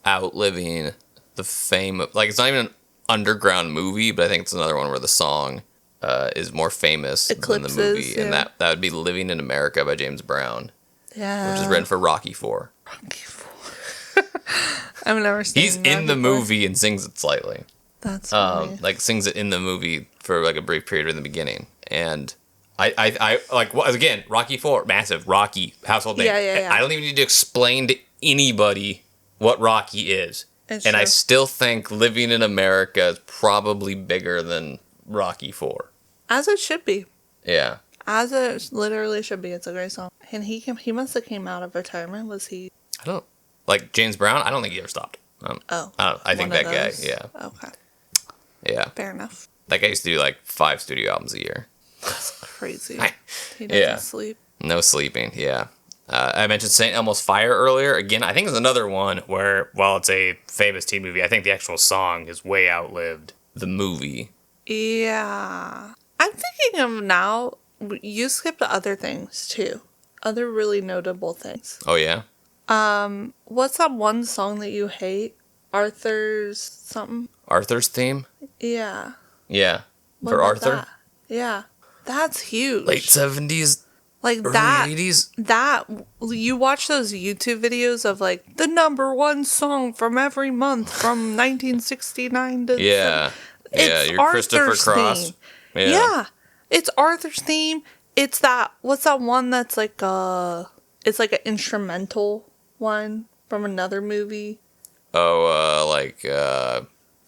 outliving the fame of... Like, it's not even an underground movie, but I think it's another one where the song is more famous than the movie. Yeah. And that would be Living in America by James Brown. Yeah. Which is written for Rocky IV. Rocky IV. I've never seen He's in the movie and sings it slightly. That's funny. Like, sings it in the movie for, like, a brief period in the beginning. And I like, again, Rocky IV, massive, Rocky, household name. Yeah. I don't even need to explain to anybody what Rocky is. It's and I true. still think Living in America is probably bigger than Rocky 4. As it should be. Yeah. As it literally should be. It's a great song. And he must have came out of retirement. Was he? I don't like James Brown. I don't think he ever stopped. I think that guy. Yeah. Okay. Yeah. Fair enough. That guy used to do like 5 studio albums a year. That's crazy. He doesn't Yeah. sleep. No sleeping. Yeah. I mentioned St. Elmo's Fire earlier. Again, I think it's another one where, while it's a famous teen movie, I think the actual song is way outlived the movie. Yeah. I'm thinking of now, you skipped other things too. Other really notable things. Oh, yeah? What's that one song that you hate? Arthur's something? Arthur's theme? Yeah. Yeah. What For about Arthur? that? Yeah. That's huge. Late 70s, like early that 80s? that you watch those YouTube videos of like the number one song from every month from 1969 to Yeah. Yeah, It's you're Christopher Arthur's Cross. theme. Yeah. Yeah. It's Arthur's theme. It's that what's that one that's like it's like an instrumental one from another movie. Oh,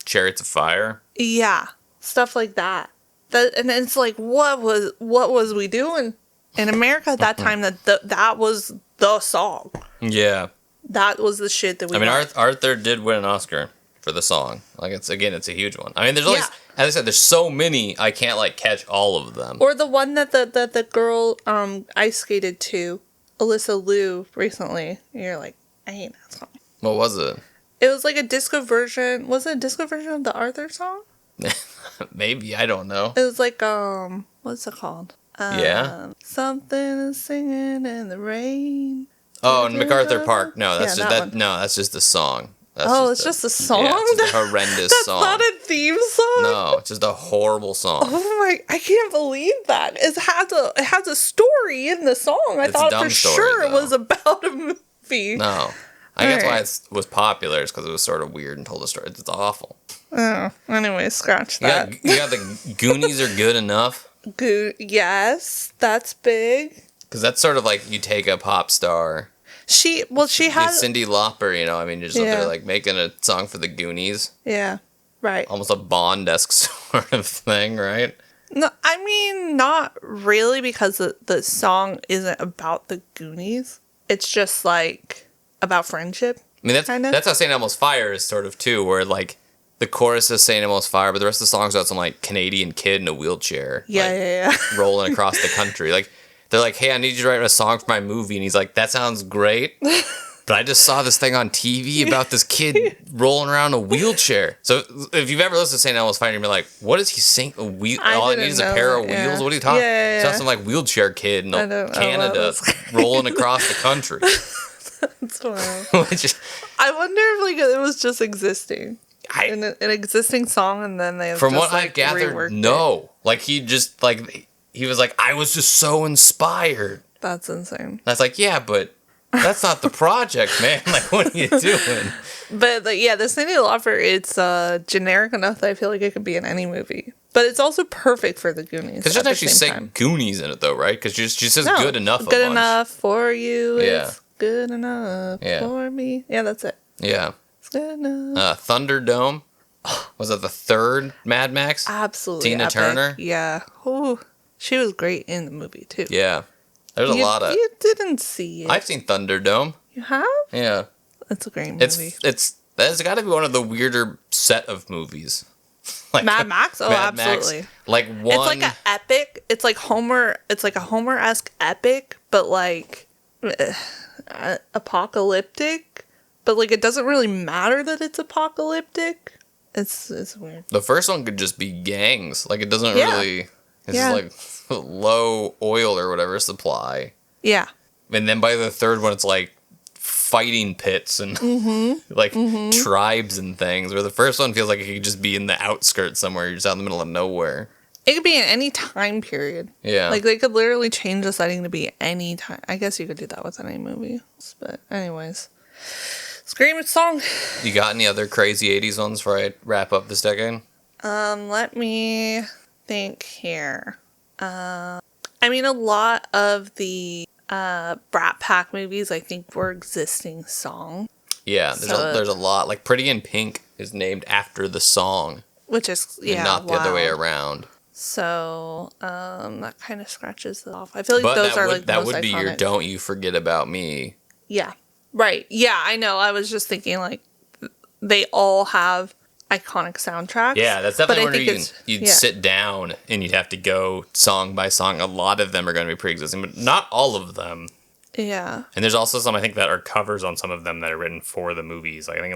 Chariots of Fire? Yeah. Stuff like that. And it's like what was we doing in America at that time that was the song. Yeah. That was the shit that we I mean, liked. Arthur did win an Oscar for the song. Like, it's a huge one. I mean, there's always, Yeah. as I said, there's so many, I can't, like, catch all of them. Or the one that the girl ice skated to, Alyssa Liu, recently. You're like, I hate that song. What was it? It was like a disco version. Was it a disco version of the Arthur song? Maybe, I don't know. It was like, what's it called? Yeah? Something is singing in the rain. Oh, MacArthur Park. No, that's Yeah, just that one. No, that's just the song. That's It's just a song? Yeah, it's just a horrendous That's song. not a theme song? No, it's just a horrible song. Oh my, I can't believe that. It has a story in the song. I It's a thought dumb for story, sure it though. was about a movie. No. I guess why Alright. it was popular is because it was sort of weird and told a story. It's awful. Oh, anyway, scratch that. You got the Goonies are good enough. Yes, that's big. Because that's sort of like you take a pop star. She You has, Cyndi Lauper, I mean, you're just up Yeah. there like making a song for the Goonies. yeah, right. Almost a Bond-esque sort of thing, right? No, I mean, not really, because the song isn't about the Goonies. It's just like about friendship. I mean, Kinda. that's how St. Elmo's Fire is sort of too, where like the chorus is St. Elmo's Fire, but the rest of the song's about some like Canadian kid in a wheelchair. Yeah, like, yeah. rolling across the country. Like, they're like, hey, I need you to write a song for my movie. And he's like, that sounds great. But I just saw this thing on TV about this kid rolling around in a wheelchair. So if you've ever listened to St. Elmo's Fire, you're like, what is he saying? All I need is a pair of wheels? What are you talking about? Yeah. It's not some like wheelchair kid in I don't know what Canada was- rolling across the country. That's wild. Which I wonder if like it was just existing. I, An existing song, and then they from just, what like, I've gathered, reworked it. no. Like he just like he was like, I was just so inspired. That's insane. And I was like, yeah, but that's not the project, man. Like, what are you doing? But like, yeah, the Cyndi Lauper, it's generic enough that I feel like it could be in any movie. But it's also perfect for the Goonies. Because she at doesn't the actually same say time. Goonies in it, though, right? Because she says No, good enough. Good a bunch. enough for you. Yeah. It's good enough Yeah. for me. Yeah, that's it. Yeah. It's good enough. Thunderdome. Was that the third Mad Max? Absolutely. Tina epic. Turner? Yeah. Ooh, she was great in the movie too. Yeah. There's a lot of. You didn't see it. I've seen Thunderdome. You have? Yeah. It's a great movie. That's got to be one of the weirder set of movies. Like Mad Max? Oh, Mad Max. absolutely. Like one. It's like an epic. It's like Homer. It's like a Homer-esque epic, but like apocalyptic. But like it doesn't really matter that it's apocalyptic. It's weird. The first one could just be gangs. Like it doesn't Yeah. really. It's Yeah. just like low oil or whatever supply. Yeah. And then by the third one, it's like fighting pits and like tribes and things. Where the first one feels like it could just be in the outskirts somewhere. You're just out in the middle of nowhere. It could be in any time period. Yeah. Like they could literally change the setting to be any time. I guess you could do that with any movie. But anyways, Scream song. You got any other crazy 80s ones before I wrap up this decade? Let me think here. I mean, a lot of the Brat Pack movies, I think, were existing songs. Yeah, there's a lot. Like Pretty in Pink is named after the song, which is and not the other way around. So that kind of scratches it off. I feel like But those are that most would be iconic. your "Don't You Forget About Me." Yeah, right. Yeah, I know. I was just thinking like they all have iconic soundtracks. Yeah, that's definitely where you'd yeah. sit down and you'd have to go song by song. A lot of them are going to be pre-existing, but not all of them. Yeah. And there's also some I think that are covers on some of them that are written for the movies. Like I think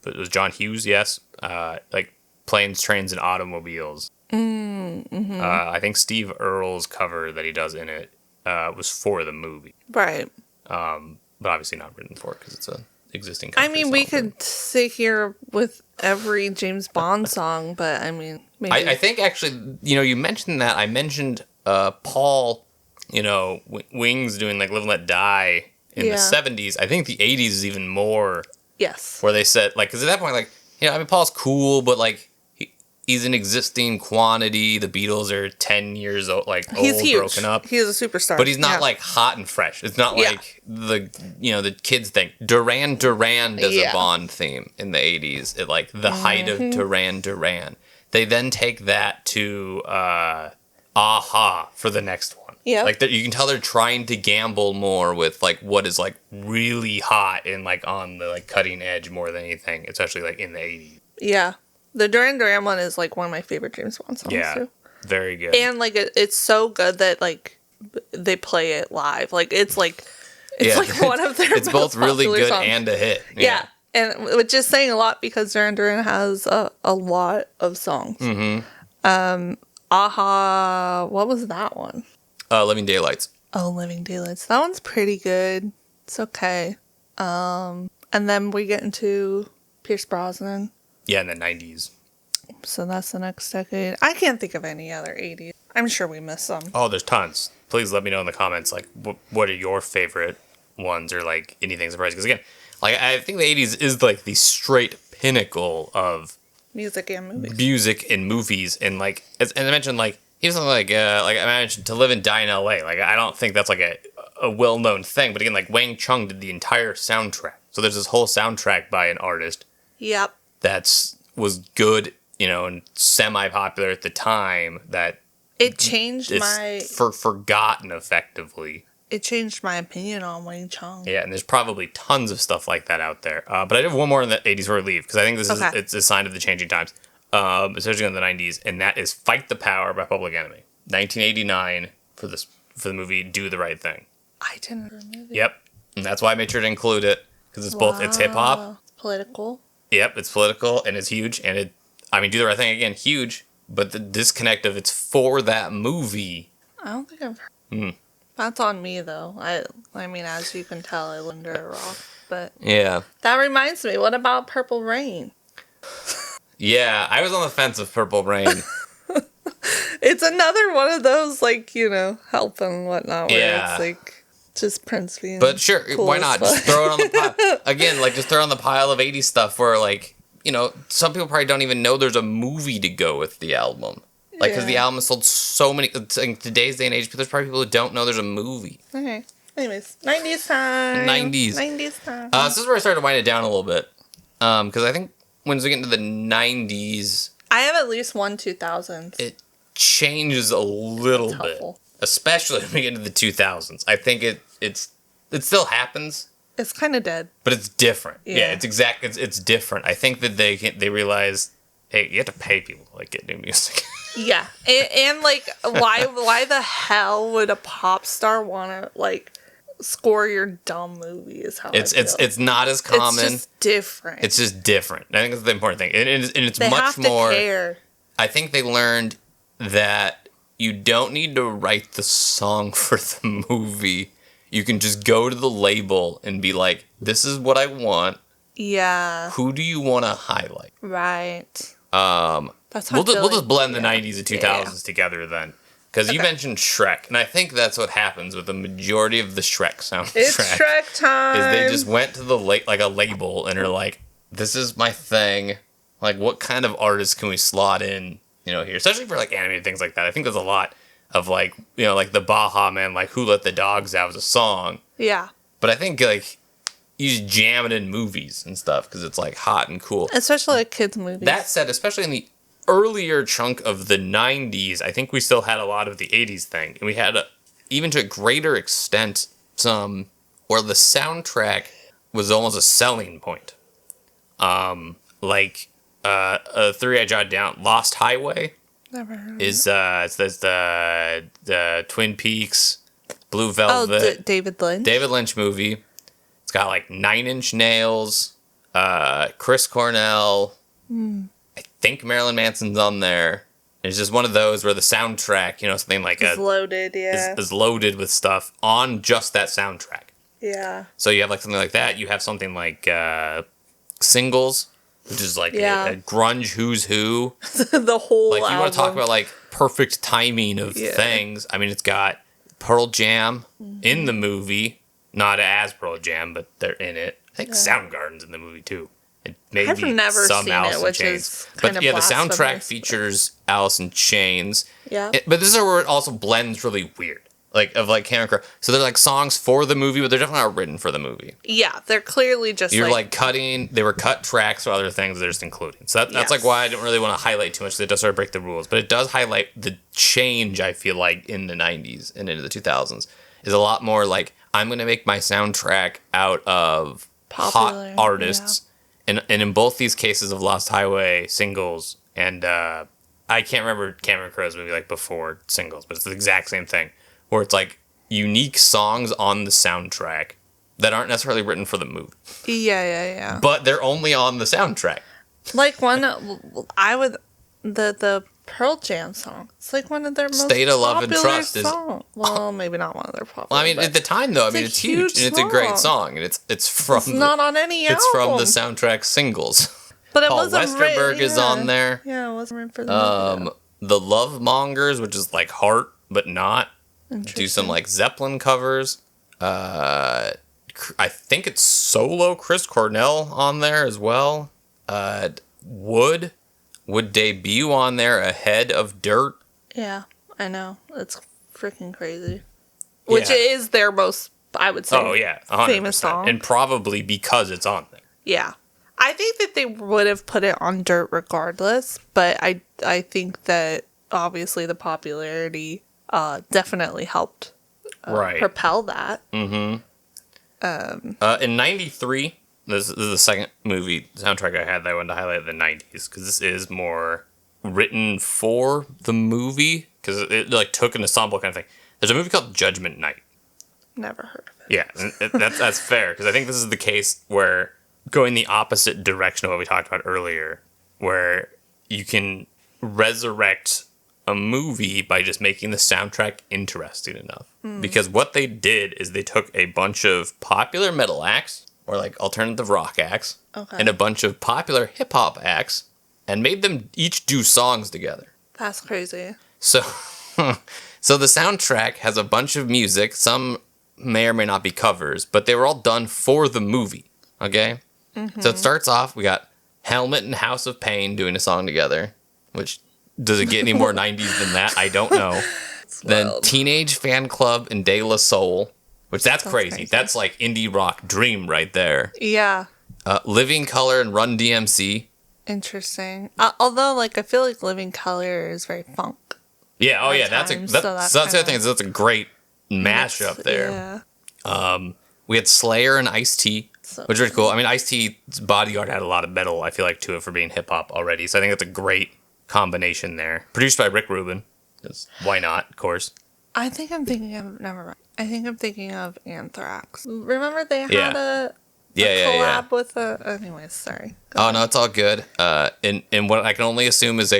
it was John Hughes, yes, like Planes, Trains, and Automobiles. Mm-hmm. I think Steve Earle's cover that he does in it was for the movie. Right. But obviously not written for it because it's a existing country I mean, we song. could sit here with every James Bond song, but I mean, maybe. I think actually, you mentioned that. I mentioned Paul, Wings doing like Live and Let Die in the 70s. I think the 80s is even more. Yes. Where they said, like, because at that point, like, Paul's cool, but like, he's an existing quantity. The Beatles are 10 years old, like he's old, huge. broken up. He's a superstar. But he's not like hot and fresh. It's not like the kids think. Duran Duran does a Bond theme in the 80s at like the height of Duran Duran. They then take that to Aha for the next one. Yeah. Like you can tell they're trying to gamble more with like what is like really hot and like on the like cutting edge more than anything, especially like in the 80s. Yeah. The Duran Duran one is like one of my favorite James Bond songs too. Very good. And like it's so good that like they play it live. Like it's like one of their it's both really good songs. And a hit. Yeah. And which is saying a lot because Duran Duran has a lot of songs. Mm-hmm. Aha, what was that one? Living Daylights. Oh, Living Daylights. That one's pretty good. It's okay. And then we get into Pierce Brosnan. Yeah, in the 90s. So that's the next decade. I can't think of any other 80s. I'm sure we missed some. Oh, there's tons. Please let me know in the comments, like, what are your favorite ones or, like, anything surprising? Because, again, like, I think the 80s is, like, the straight pinnacle of music and movies. Music and movies. And, like, and I mentioned, like, even something like I mentioned To Live and Die in L.A. Like, I don't think that's, like, a well-known thing. But, again, like, Wang Chung did the entire soundtrack. So there's this whole soundtrack by an artist. Yep. Was good, and semi-popular at the time that it changed forgotten effectively. It changed my opinion on Wang Chung. Yeah, and there's probably tons of stuff like that out there. But I have one more in the 80s before we leave, because I think it's a sign of the changing times, especially in the 90s, and that is Fight the Power by Public Enemy. 1989 for the movie Do the Right Thing. I didn't remember it. Yep, and that's why I made sure to include it, because it's hip-hop. It's political. Yep, it's political, and it's huge, and Do the Right Thing, again, huge, but the disconnect of it's for that movie. I don't think I've heard. That's on me, though. I mean, as you can tell, I learned a rock, but... Yeah. That reminds me, what about Purple Rain? Yeah, I was on the fence of Purple Rain. It's another one of those, like, help and whatnot, where it's, like, just Prince being But sure, cool why not? Just throw it on the pile. Again, like, just throw it on the pile of 80s stuff where, like, some people probably don't even know there's a movie to go with the album. Like, because the album sold so many... In today's day and age, there's probably people who don't know there's a movie. Okay. Anyways, 90s time. 90s time. This is where I started to wind it down a little bit. Because I think when we get into the 90s... I have at least one 2000s. It changes a little bit. Helpful. Especially when we get into the 2000s. I think it still happens. It's kind of dead. But it's different. Yeah. It's different. I think that they realize, hey, you have to pay people to like get new music. Yeah. And like why the hell would a pop star want to like score your dumb movie is how it's not as common. It's just different. It's just different. I think that's the important thing. And it's they much have to more care. I think they learned that you don't need to write the song for the movie. You can just go to the label and be like, this is what I want. Yeah. Who do you want to highlight? Right. That's how we'll just blend the 90s and 2000s together then. Because you mentioned Shrek, and I think that's what happens with the majority of the Shrek soundtrack. It's Shrek time. Is they just went to the like a label and are like, this is my thing. Like, what kind of artists can we slot in, here? Especially for like animated things like that. I think there's a lot of like, like the Baha Man, like Who Let the Dogs Out was a song. Yeah. But I think like you just jam it in movies and stuff because it's like hot and cool. Especially like kids' movies. That said, especially in the earlier chunk of the 90s, I think we still had a lot of the 80s thing. And we had, even to a greater extent, some where the soundtrack was almost a selling point. Three I jotted down, Lost Highway. Never heard is it's the Twin Peaks, Blue Velvet. David Lynch. David Lynch movie. It's got like 9 Inch Nails, Chris Cornell. I think Marilyn Manson's on there. It's just one of those where the soundtrack, something like it's loaded, yeah. is loaded with stuff on just that soundtrack. Yeah. So you have like something like that. You have something like Singles, which is like a grunge who's who. The whole like you album. want to talk about like perfect timing of things. I mean, it's got Pearl Jam in the movie, not as Pearl Jam, but they're in it. I think Soundgarden's in the movie too. I've never seen Alice it, which Chains. is kind of the soundtrack features Alice in Chains. Yeah. But this is where it also blends really weird. Like Cameron Crowe. So they're like songs for the movie, but they're definitely not written for the movie. Yeah, they're clearly just You're like cutting, they were cut tracks or other things they're just including. So that's like why I don't really want to highlight too much. It does sort of break the rules. But it does highlight the change, I feel like, in the 90s and into the 2000s. Is a lot more like, I'm going to make my soundtrack out of popular, hot artists. Yeah. And in both these cases of Lost Highway, Singles, and I can't remember Cameron Crowe's movie like before Singles, but it's the exact same thing. Where it's like unique songs on the soundtrack that aren't necessarily written for the movie. Yeah. But they're only on the soundtrack. Like the Pearl Jam song. It's like one of their most State of Love and popular Trust songs. Well, maybe not one of their popular. Well, I mean, at the time though, it's huge and it's a great song, and it's from it's not on any album. It's from the soundtrack Singles. But it Paul wasn't Westerberg is on there. Yeah, it wasn't written for the movie. The Love Mongers, which is like Heart but not. Do some like Zeppelin covers. I think it's solo Chris Cornell on there as well. Would debut on there ahead of Dirt. Yeah, I know. It's freaking crazy. Which is their most, I would say, 100%. famous song. And probably because it's on there. Yeah. I think that they would have put it on Dirt regardless, but I think that obviously the popularity definitely helped propel that. Mm-hmm. In 93, this is the second movie soundtrack I had that I wanted to highlight the 90s, because this is more written for the movie, because it like took an ensemble kind of thing. There's a movie called Judgment Night. Never heard of it. Yeah, that's fair, because I think this is the case where going the opposite direction of what we talked about earlier, where you can resurrect a movie by just making the soundtrack interesting enough. Because what they did is they took a bunch of popular metal acts, or like alternative rock acts, and a bunch of popular hip-hop acts, and made them each do songs together. That's crazy. So the soundtrack has a bunch of music. Some may or may not be covers, but they were all done for the movie. Okay? Mm-hmm. So it starts off, we got Helmet and House of Pain doing a song together, which, does it get any more 90s than that? I don't know. Then Teenage Fan Club and De La Soul, which that's crazy. That's like indie rock dream right there. Yeah. Living Color and Run DMC. Interesting. Although, like, I feel like Living Color is very funk. Yeah. Oh, yeah. That's the other thing. That's a great mashup there. Yeah. We had Slayer and Ice-T, which was cool. I mean, Ice-T's Bodyguard had a lot of metal, I feel like, to it for being hip-hop already. So I think that's a great combination there. Produced by Rick Rubin. Why not, of course. I think I'm thinking of, never mind. I think I'm thinking of Anthrax. Remember they had a collab with anyways, sorry. Oh, no, it's all good. And what I can only assume is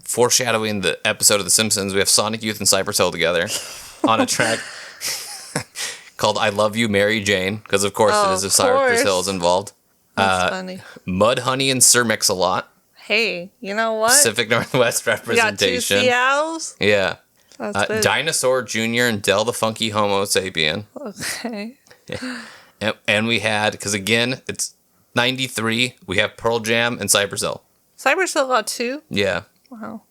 foreshadowing the episode of The Simpsons, we have Sonic Youth and Cypress Hill together on a track called I Love You, Mary Jane, because of course it is if Cypress Hill is involved. That's funny. Mudhoney and Sir Mix-a-Lot. Hey, you know what? Pacific Northwest representation. You got 2 CLs? Yeah. That's Dinosaur Jr. and Del the Funky Homo Sapien. Okay. Yeah. And we had, because again, it's 93, we have Pearl Jam and Cypress Hill. Cypress Hill got 2? Yeah. Wow.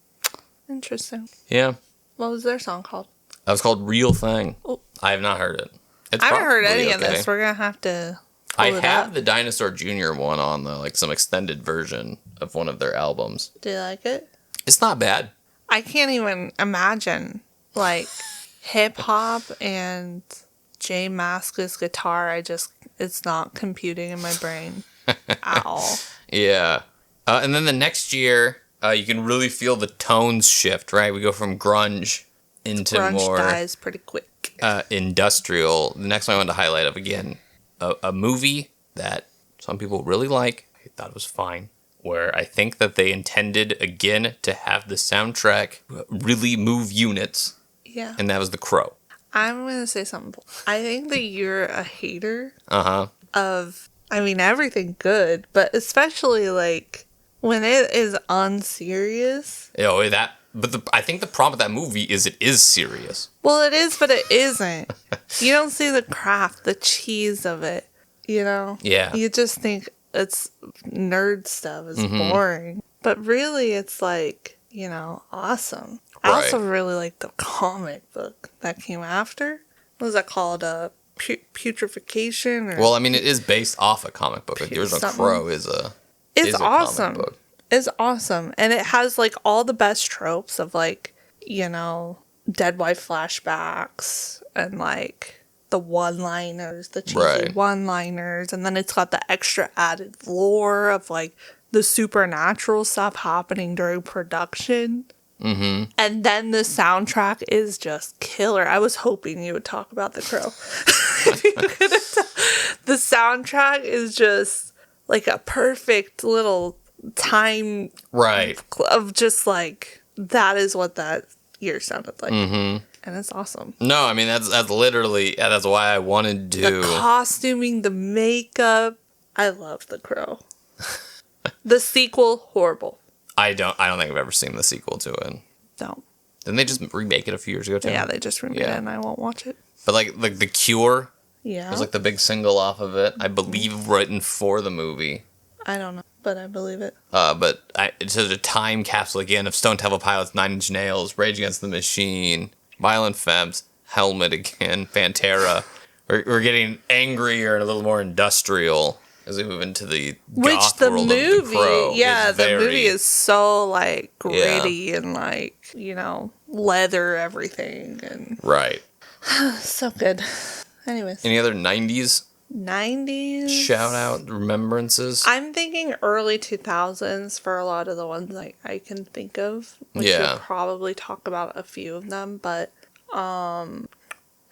Interesting. Yeah. What was their song called? That was called Real Thing. Oh. I have not heard it. I haven't heard any of this. We're going to have to I Pull it have up. the Dinosaur Jr. one on like some extended version of one of their albums. Do you like it? It's not bad. I can't even imagine like hip hop and Jay Mascis guitar. It's not computing in my brain at all. Yeah. And then the next year, you can really feel the tones shift, right? We go from grunge into Grunge more dies pretty quick. industrial. The next one I wanted to highlight of, again, a movie that some people really like. I thought it was fine. Where I think that they intended, again, to have the soundtrack really move units. Yeah. And that was The Crow. I'm going to say something. I think that you're a hater Uh-huh. of, I mean, everything good, but especially like when it is unserious. I think the problem with that movie is it is serious. Well, it is, but it isn't. You don't see the craft, the cheese of it, you know? Yeah. You just think it's nerd stuff, it's boring. But really, it's like, you know, awesome. I Right. also really like the comic book that came after. What was that called? Putrefaction? Or Well, I mean, it is based off a comic book. Like, the original Something. Crow is a It's is a comic awesome. book. It's awesome. And it has like all the best tropes of like, you know, dead wife flashbacks and like the one-liners, the cheesy Right. one-liners. And then it's got the extra added lore of like the supernatural stuff happening during production. Mm-hmm. And then the soundtrack is just killer. I was hoping you would talk about The Crow. If you couldn't tell. The soundtrack is just like a perfect little time Right. of just like, that is what that year sounded like. Mm-hmm. And it's awesome. No, I mean, that's literally, that's why I wanted to. The costuming, the makeup. I love The Crow. The sequel, horrible. I don't think I've ever seen the sequel to it. No. Didn't they just remake it a few years ago too? Yeah, they just remade it and I won't watch it. But like The Cure Yeah. was like the big single off of it. I believe written for the movie. I don't know, but I believe it. But it's a time capsule again of Stone Temple Pilots, Nine Inch Nails, Rage Against the Machine, Violent Femmes, Helmet again, Pantera. We're getting angrier and a little more industrial as we move into the goth the world movie, of The Crow. yeah, is the very- movie is so like gritty and like, you know, leather everything and right. so good. Anyways, Any other 90s 90s shout out remembrances? I'm thinking early 2000s for a lot of the ones like I can think of. Which Yeah. we'll probably talk about a few of them, but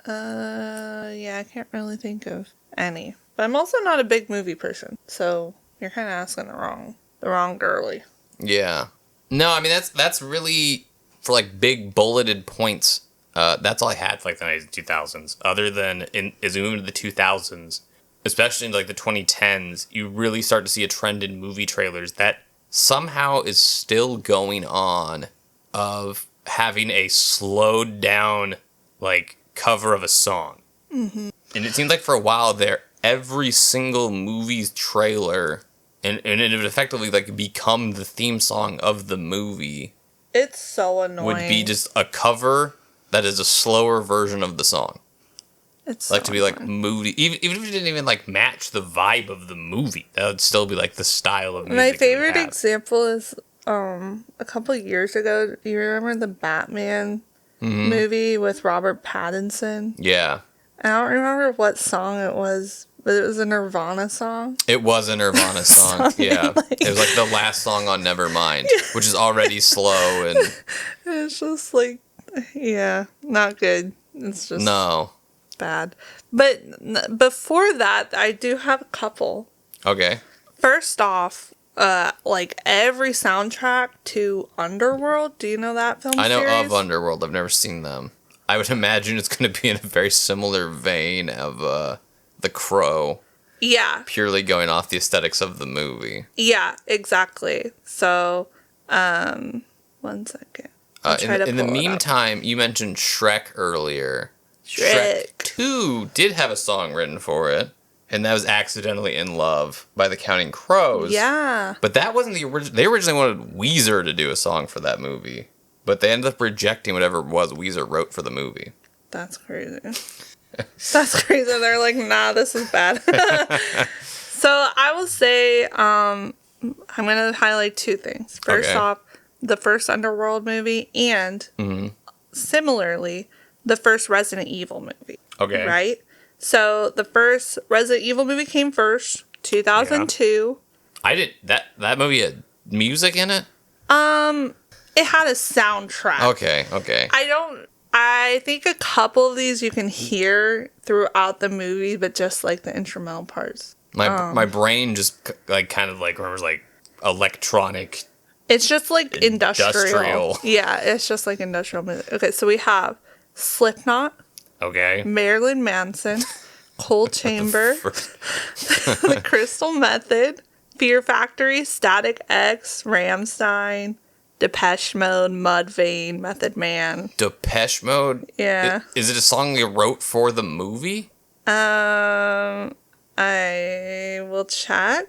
yeah, I can't really think of any. But I'm also not a big movie person, so you're kind of asking the wrong girly. Yeah. No, I mean that's really for like big bulleted points. That's all I had for like the 90s and 2000s. Other than as we move into the 2000s, especially in like the 2010s, you really start to see a trend in movie trailers that somehow is still going on of having a slowed down like cover of a song. Mm-hmm. And it seems like for a while there, every single movie's trailer and it would effectively like become the theme song of the movie. It's so annoying. Would be just a cover that is a slower version of the song. It's Like so to be like annoying. moody, even if it didn't even like match the vibe of the movie, that would still be like the style of music. My it would favorite have. example is a couple years ago. Do you remember the Batman movie with Robert Pattinson? Yeah, I don't remember what song it was, but it was a Nirvana song. it was a Nirvana song. Something Yeah, like- it was like the last song on Nevermind, which is already slow and It's just like, yeah, not good. It's just no. bad. But before that, I do have a couple. Okay. First off, like every soundtrack to Underworld. Do you know that film I know series? of Underworld. I've never seen them. I would imagine it's going to be in a very similar vein of The Crow, Yeah, purely going off the aesthetics of the movie. yeah, exactly. So, 1 second. I'll try to In the pull it up. meantime, you mentioned Shrek earlier. Shrek. 2 did have a song written for it, and that was Accidentally in Love by the Counting Crows. Yeah. But that wasn't the original. They originally wanted Weezer to do a song for that movie, but they ended up rejecting whatever it was Weezer wrote for the movie. That's crazy. That's crazy. They're like, nah, this is bad. So I will say, I'm going to highlight two things. First off, the first Underworld movie and similarly, the first Resident Evil movie. Okay. Right? So the first Resident Evil movie came first, 2002. Yeah. That movie had music in it? It had a soundtrack. Okay. I think a couple of these you can hear throughout the movie, but just like the instrumental parts. My brain just kind of remembers like electronic. It's just like industrial. Industrial. Yeah, it's just like industrial music. Okay, so we have Slipknot, Okay. Marilyn Manson, Cold Chamber, The Crystal Method, Fear Factory, Static X, Rammstein, Depeche Mode, Mudvayne, Method Man. Depeche Mode? Yeah. Is it a song you wrote for the movie? I will check.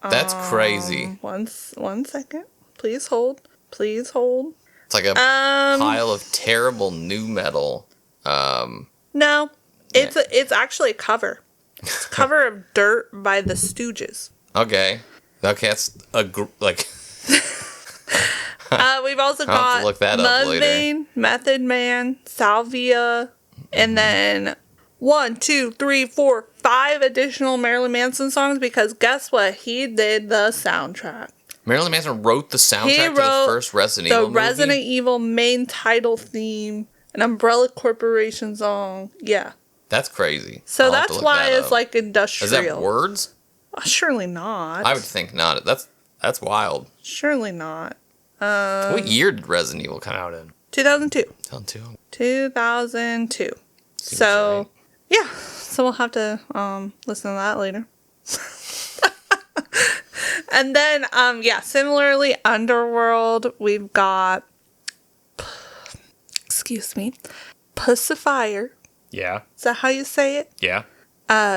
That's crazy. One second. Please hold. It's like a pile of terrible new metal. No. It's actually a cover. It's a cover of Dirt by the Stooges. Okay, that's We've also I'll have got to look that up later. Mudvayne, Method Man, Salvia, and then 1, 2, 3, 4, 5 additional Marilyn Manson songs because guess what? He did the soundtrack. Marilyn Manson wrote the soundtrack to the first Resident Evil movie? The Resident Evil main title theme, an Umbrella Corporation song. Yeah. That's crazy. So I'll have to that's look why that it's up. like industrial. Is that words? Surely not. I would think not. That's wild. Surely not. What year did Resident Evil come out in? 2002. 2002. 2002. Seems So, right. yeah. So we'll have to listen to that later. And then, similarly, Underworld, we've got, excuse me, Pussifier. Yeah. Is that how you say it? Yeah.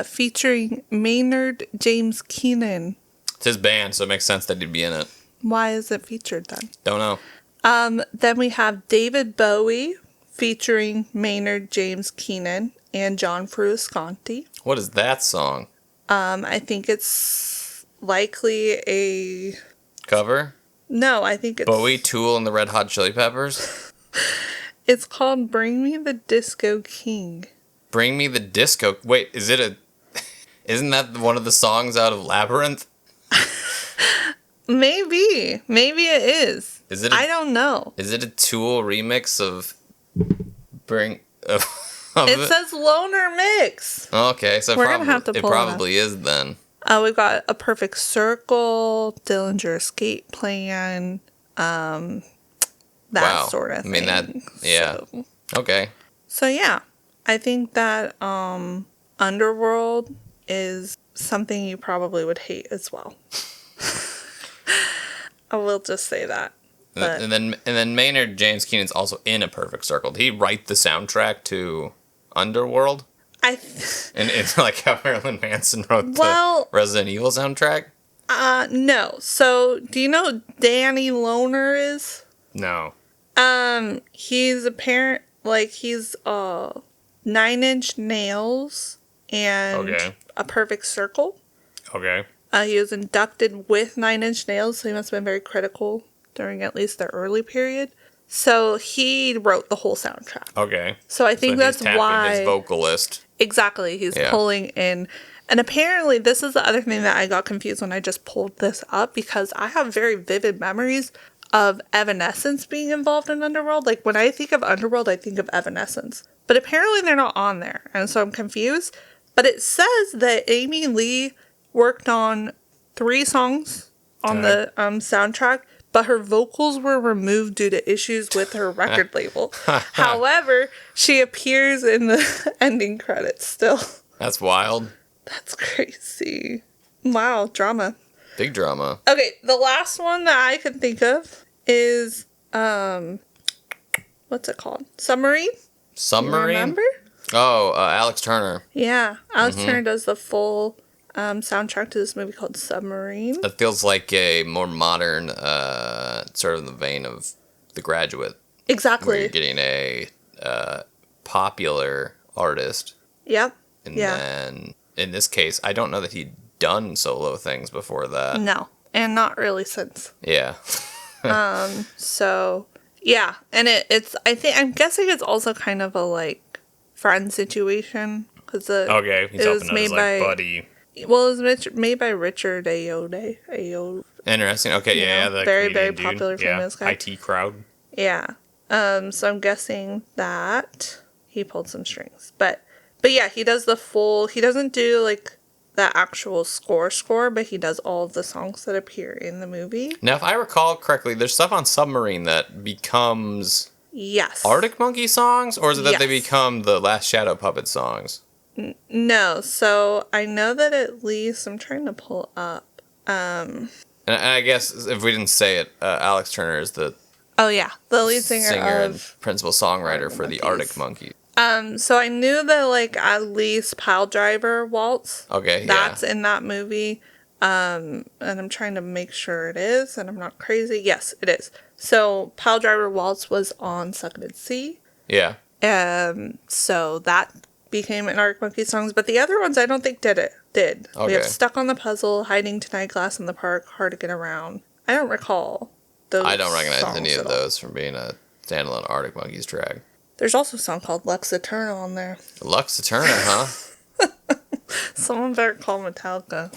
Featuring Maynard James Keenan. It's his band, so it makes sense that he'd be in it. Why is it featured then? Don't know. Then we have David Bowie featuring Maynard James Keenan and John Frusciante. What is that song? I think it's likely a... Cover? No, I think it's... Bowie, Tool, and the Red Hot Chili Peppers? It's called Bring Me the Disco King. Bring Me the Disco... Wait, isn't that one of the songs out of Labyrinth? Maybe. Maybe it is. I don't know. Is it a Tool remix of It says Loner Mix. Okay, so We're gonna have to it pull it up. probably is then. We've got A Perfect Circle, Dillinger Escape Plan, that sort of thing. I mean, that, yeah. So, Okay. yeah, I think that Underworld is something you probably would hate as well. I will just say that. But And then Maynard James Keenan's also in A Perfect Circle. Did he write the soundtrack to Underworld? And it's like how Marilyn Manson wrote the Resident Evil soundtrack? No. So, do you know who Danny Loner is? No. He's he's 9 Inch Nails and A Perfect Circle. Okay. He was inducted with 9 Inch Nails, so he must have been very critical during at least the early period. So he wrote the whole soundtrack. Okay. So I think that's why his vocalist. Exactly, he's pulling in. And apparently this is the other thing that I got confused when I just pulled this up, because I have very vivid memories of Evanescence being involved in Underworld. Like when I think of Underworld, I think of Evanescence. But apparently they're not on there. And so I'm confused. But it says that Amy Lee worked on 3 songs on the soundtrack, but her vocals were removed due to issues with her record label. However, she appears in the ending credits still. That's wild. That's crazy. Wow, drama. Big drama. Okay, the last one that I can think of is, what's it called? Submarine? Submarine? Remember? Oh, Alex Turner. Yeah, Alex Turner does the full soundtrack to this movie called Submarine. That feels like a more modern, sort of in the vein of The Graduate. Exactly. Where you're getting a popular artist Yep. And then in this case, I don't know that he'd done solo things before that. No, and not really since. Yeah. So yeah, and I'm guessing it's also kind of a like friend situation because Okay, he's helping out his like buddy. Well, it was made by Richard Ayoade. Interesting. Okay, yeah, the very comedian popular, dude. famous guy. IT crowd. Yeah. So I'm guessing that he pulled some strings, but yeah, he does the full. He doesn't do like the actual score, but he does all of the songs that appear in the movie. Now, if I recall correctly, there's stuff on Submarine that becomes Arctic Monkey songs, or is it that they become the Last Shadow Puppet songs? No, so I know that at least I'm trying to pull up. And I guess if we didn't say it, Alex Turner is the the lead singer and principal songwriter for the Arctic Monkeys. So I knew that like at least Pile Driver Waltz. Okay, that's in that movie. And I'm trying to make sure it is, and I'm not crazy. Yes, it is. So Pile Driver Waltz was on Suck It and See. Yeah. So that became an Arctic Monkey songs, but the other ones I don't think did. Okay. We have Stuck on the Puzzle, Hiding Tonight, Glass in the Park, Hard to Get Around. I don't recall those. I don't recognize any of those from being a standalone Arctic Monkeys track. There's also a song called Lux Eterna on there. Lux Eterna, huh? Someone better call Metallica.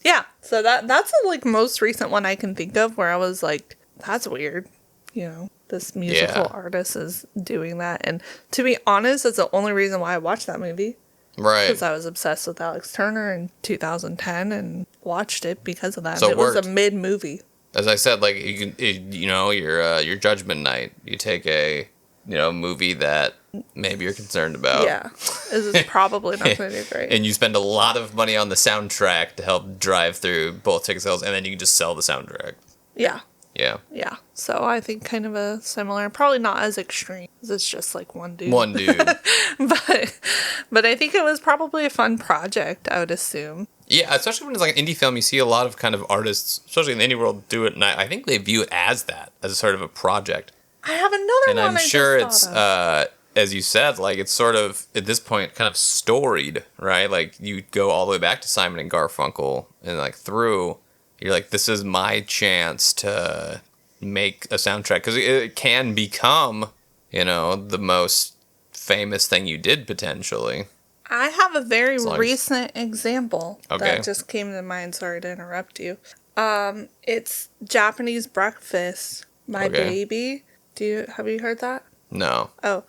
Yeah, so that's the like most recent one I can think of where I was like, that's weird. You know, this musical artist is doing that. And to be honest, it's the only reason why I watched that movie. Right. Because I was obsessed with Alex Turner in 2010 and watched it because of that. So it was a mid-movie. As I said, like you can, your judgment night. You take a, movie that maybe you're concerned about. Yeah, this is probably not going to do great. And you spend a lot of money on the soundtrack to help drive through both ticket sales, and then you can just sell the soundtrack. Yeah. Yeah. Yeah. So I think kind of a similar, probably not as extreme, because it's just like one dude. One dude. but I think it was probably a fun project, I would assume. Yeah, especially when it's like an indie film, you see a lot of kind of artists, especially in the indie world, do it, and I think they view it as that, as a sort of a project. I have another and one. And I'm sure it's, as you said, like it's sort of, at this point, kind of storied, right? Like you go all the way back to Simon and Garfunkel and like through, you're like, this is my chance to make a soundtrack. Because it can become, the most famous thing you did potentially. I have a very recent example that just came to mind. Sorry to interrupt you. It's Japanese Breakfast, My Baby. Have you heard that? No. Oh.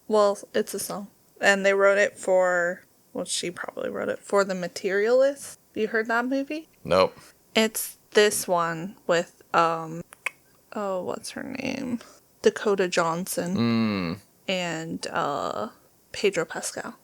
Well, it's a song. And they wrote it she probably wrote it for The Materialist. You heard that movie? Nope. It's this one with, what's her name? Dakota Johnson. And, Pedro Pascal.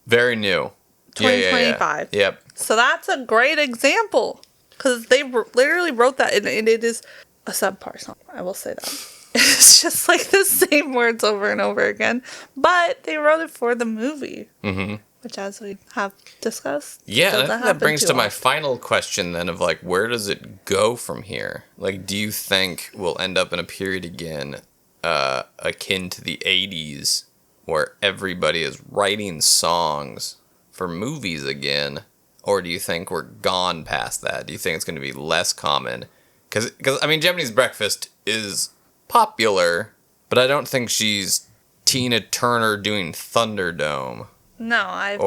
Very new. 2025. Yeah. Yep. So that's a great example. Because they literally wrote that, and it is a subpar song. I will say that. It's just like the same words over and over again. But they wrote it for the movie. Mm-hmm. Which, as we have discussed, yeah, and I think that brings to my final question then of like, where does it go from here? Like, do you think we'll end up in a period again akin to the 80s where everybody is writing songs for movies again? Or do you think we're gone past that? Do you think it's going to be less common? Because I mean, Japanese Breakfast is popular, but I don't think she's Tina Turner doing Thunderdome. No,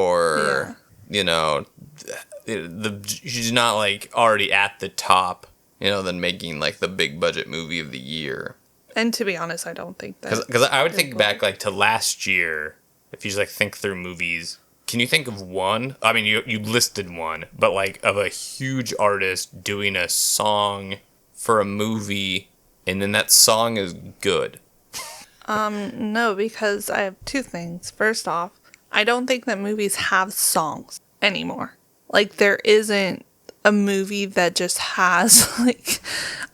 she's not like already at the top, than making like the big budget movie of the year. And to be honest, I don't think that. Because I would think back like to last year, if you just like think through movies. Can you think of one? I mean, you listed one, but like of a huge artist doing a song for a movie, and then that song is good. No, because I have two things. First off, I don't think that movies have songs anymore. Like, there isn't a movie that just has, like,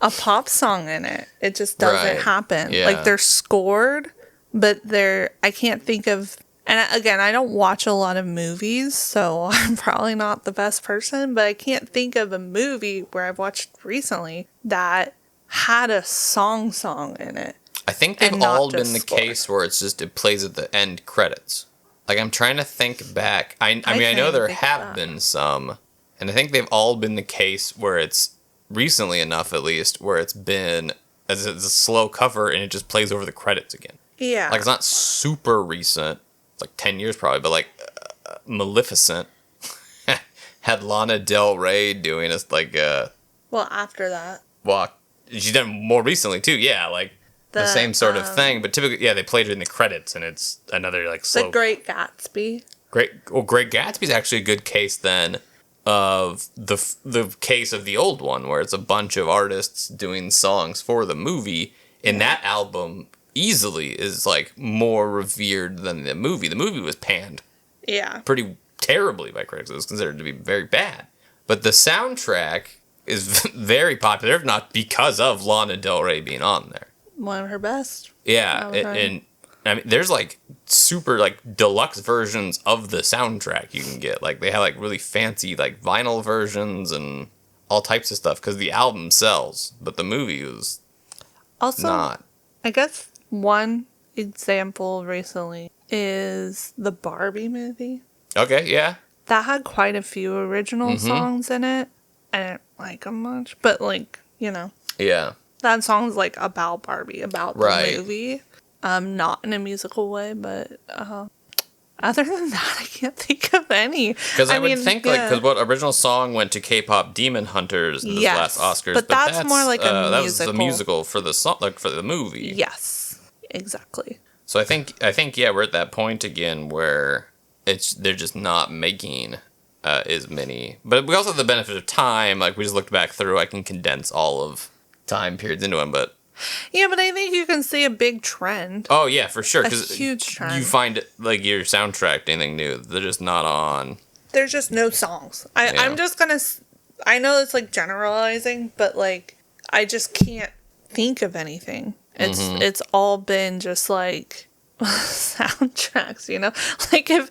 a pop song in it. It just doesn't happen. Yeah. Like, they're scored, but I can't think of... And again, I don't watch a lot of movies, so I'm probably not the best person, but I can't think of a movie where I've watched recently that had a song in it. I think they've and not all been just the score. case where it's just it plays at the end credits. Like I'm trying to think back. I mean I know can't there think of have that. been some, and I think they've all been the case where it's recently enough at least where it's been as it's a slow cover and it just plays over the credits again. Yeah. Like it's not super recent. It's like 10 years probably, but like Maleficent had Lana Del Rey doing a like well, after that. well, she's done more recently too. Yeah, like the same sort of thing. But typically, yeah, they played it in the credits, and it's another like slow. The Great Gatsby. Great Gatsby's actually a good case then of the case of the old one where it's a bunch of artists doing songs for the movie, and that album easily is like more revered than the movie. The movie was panned Yeah. pretty terribly by critics. It was considered to be very bad. But the soundtrack is very popular, if not because of Lana Del Rey being on there. One of her best. Yeah, Okay. and I mean, there's like super like deluxe versions of the soundtrack you can get. Like they have like really fancy like vinyl versions and all types of stuff because the album sells, but the movie was Also, not. I guess one example recently is the Barbie movie. Okay, yeah. That had quite a few original songs in it. I didn't like them much, but like, you know, Yeah. that song's like about Barbie, about the Right. movie. Not in a musical way, but other than that, I can't think of any. Because I would mean, think, yeah. because what original song went to K-pop Demon Hunters in this Yes, last Oscars, but that's more like a that was the musical. musical for the song, like for the movie. Yes, exactly. So I think, yeah, we're at that point again where they're just not making as many. But we also have the benefit of time. Like we just looked back through, I can condense all of time periods into them. But Yeah, but I think you can see a big trend. oh yeah, for sure, A because huge trend. you find like your soundtrack anything new, they're just not on. There's just no songs. Yeah. I'm just gonna. I know it's like generalizing, but like I just can't think of anything. It's all been just like soundtracks, you know. Like if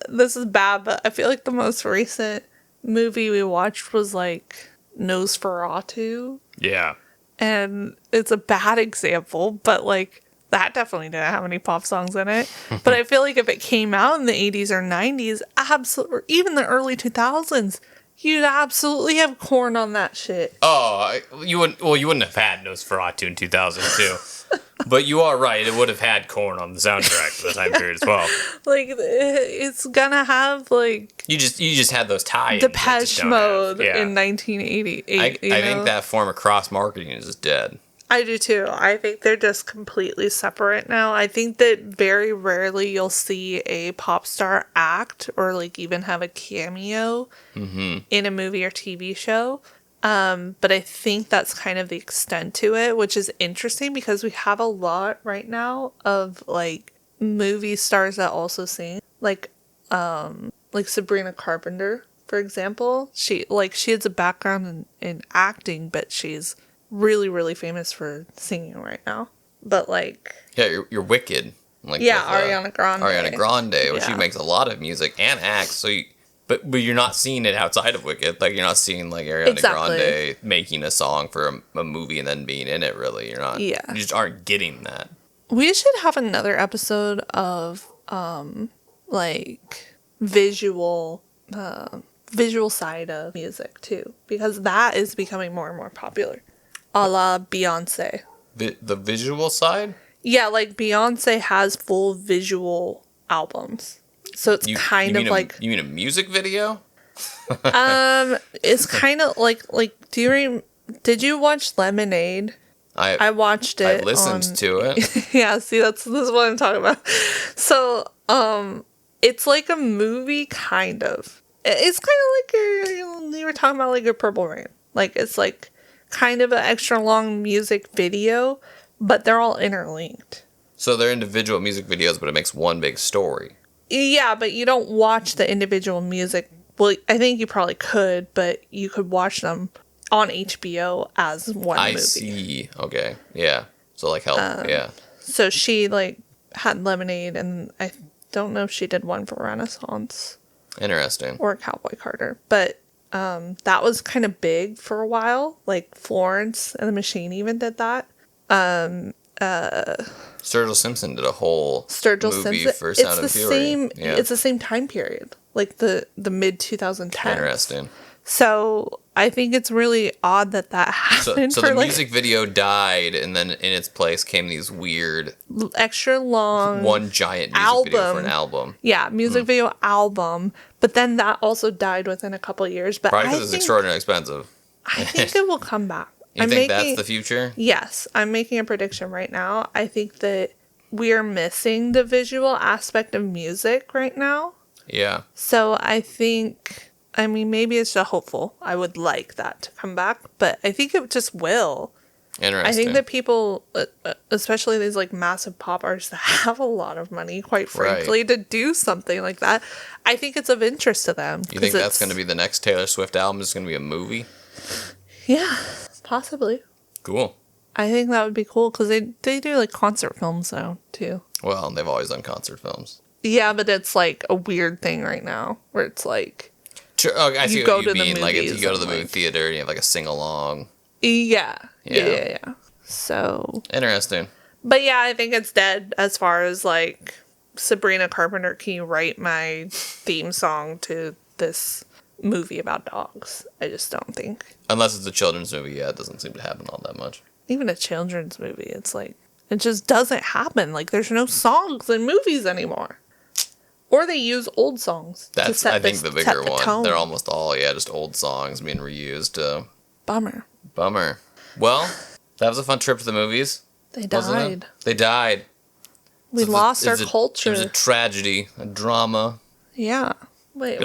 this is bad, but I feel like the most recent movie we watched was like Nosferatu, Yeah. and it's a bad example, but like that definitely didn't have any pop songs in it. But I feel like if it came out in the 80s or 90s, absolutely, or even the early 2000s, you'd absolutely have corn on that shit. Oh, you wouldn't have had Nosferatu in 2002. But you are right, it would have had Korn on the soundtrack for the time period as well. Like it's gonna have like You just had those tie-ins. Depeche Mode Yeah. in 1988. I you know? think that form of cross marketing is just dead. I do too. I think they're just completely separate now. I think that very rarely you'll see a pop star act or like even have a cameo in a movie or TV show. But I think that's kind of the extent to it, which is interesting because we have a lot right now of like movie stars that also sing, like Sabrina Carpenter, for example. She has a background in acting, but she's really, really famous for singing right now. But like, Yeah, you're Wicked. Like yeah, with, Ariana Grande. Ariana Grande, which she Yeah. makes a lot of music and acts. So, but you're not seeing it outside of Wicked. Like you're not seeing like Ariana Exactly. Grande making a song for a movie and then being in it. Really, you're not. Yeah. You just aren't getting that. We should have another episode of like visual side of music too, because that is becoming more and more popular. A la Beyonce. The visual side. Yeah, like Beyonce has full visual albums. So it's kind of like you mean a music video? it's kind of like did you watch Lemonade? I watched it. I listened to it. Yeah, see this is what I'm talking about. So, it's like a movie kind of. It's kind of like you were talking about like a Purple Rain. Like it's like kind of an extra long music video, but they're all interlinked. So they're individual music videos, but it makes one big story. Yeah, but you don't watch the individual music. Well, I think you probably could, but you could watch them on HBO as one movie. I see. Okay. Yeah. So like help. Yeah. So she like had Lemonade, and I don't know if she did one for Renaissance Interesting. or Cowboy Carter, but that was kind of big for a while. Like Florence and the Machine even did that. Sturgill Simpson did a whole Sturgill movie Simpson. for Sound of Fury. Yeah. It's the same time period, like the mid 2010s. Interesting. So I think it's really odd that happened. So the music video died, and then in its place came these weird, extra long, one giant music video for an album. Yeah, music video album. But then that also died within a couple of years. But Probably because it's extraordinarily expensive. I think it will come back. You think that's the future? Yes, I'm making a prediction right now. I think that we are missing the visual aspect of music right now. Yeah. So I think. I mean, maybe it's just hopeful. I would like that to come back, but I think it just will. Interesting. I think that people, especially these like massive pop artists that have a lot of money, quite frankly, to do something like that, I think it's of interest to them. You think that's going to be the next Taylor Swift album? Is going to be a movie? Yeah, possibly. Cool. I think that would be cool because they do like concert films now too. Well, they've always done concert films. Yeah, but it's like a weird thing right now where it's like. Oh, I see what you mean. Like, if you go to the movie theater and you have, like, a sing-along. Yeah. So. Interesting. But, yeah, I think it's dead as far as, like, Sabrina Carpenter, can you write my theme song to this movie about dogs? I just don't think. Unless it's a children's movie, yeah, it doesn't seem to happen all that much. Even a children's movie, it's like, it just doesn't happen. Like, there's no songs in movies anymore. Or they use old songs. That's, I think, the bigger one. Tone. They're almost all, just old songs being reused. Bummer. Well, that was a fun trip to the movies. They died. They died. We lost our culture. It was a tragedy, a drama. Yeah. Wait,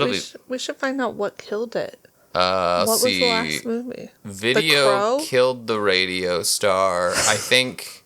we should find out what killed it. What was the last movie? Video killed the radio star. I think...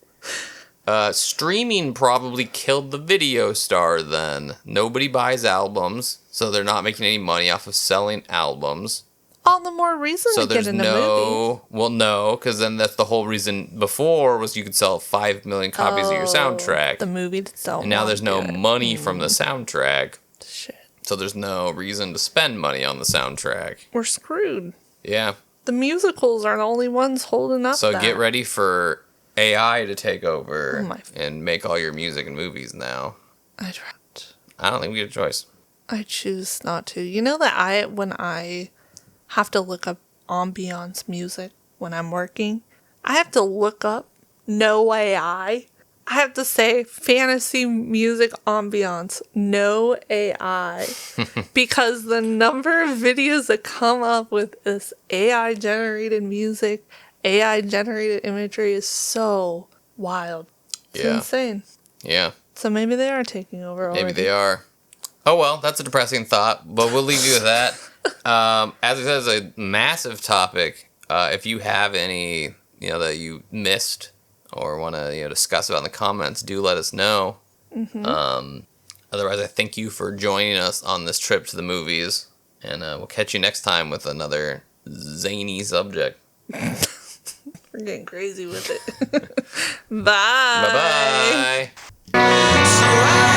streaming probably killed the video star then. Nobody buys albums, so they're not making any money off of selling albums. All the more reason to get into movies. Well, no, because then that's the whole reason before was you could sell 5 million copies of your soundtrack. The movie to sell. And now there's no money from the soundtrack. Shit. So there's no reason to spend money on the soundtrack. We're screwed. Yeah. The musicals are the only ones holding up. So get ready for AI to take over and make all your music and movies now. I don't. I don't think we get a choice. I choose not to. You know that when I have to look up ambiance music when I'm working, I have to look up no AI. I have to say fantasy music ambiance, no AI. Because the number of videos that come up with this AI generated music, AI generated imagery is so wild. It's insane. Yeah. So maybe they are taking over already. Maybe they are. Oh well, that's a depressing thought, but we'll leave you with that. As I said, it's a massive topic. If you have any, that you missed or want to, discuss about in the comments, do let us know. Mm-hmm. Otherwise, I thank you for joining us on this trip to the movies, and we'll catch you next time with another zany subject. We're getting crazy with it. Bye. Bye-bye.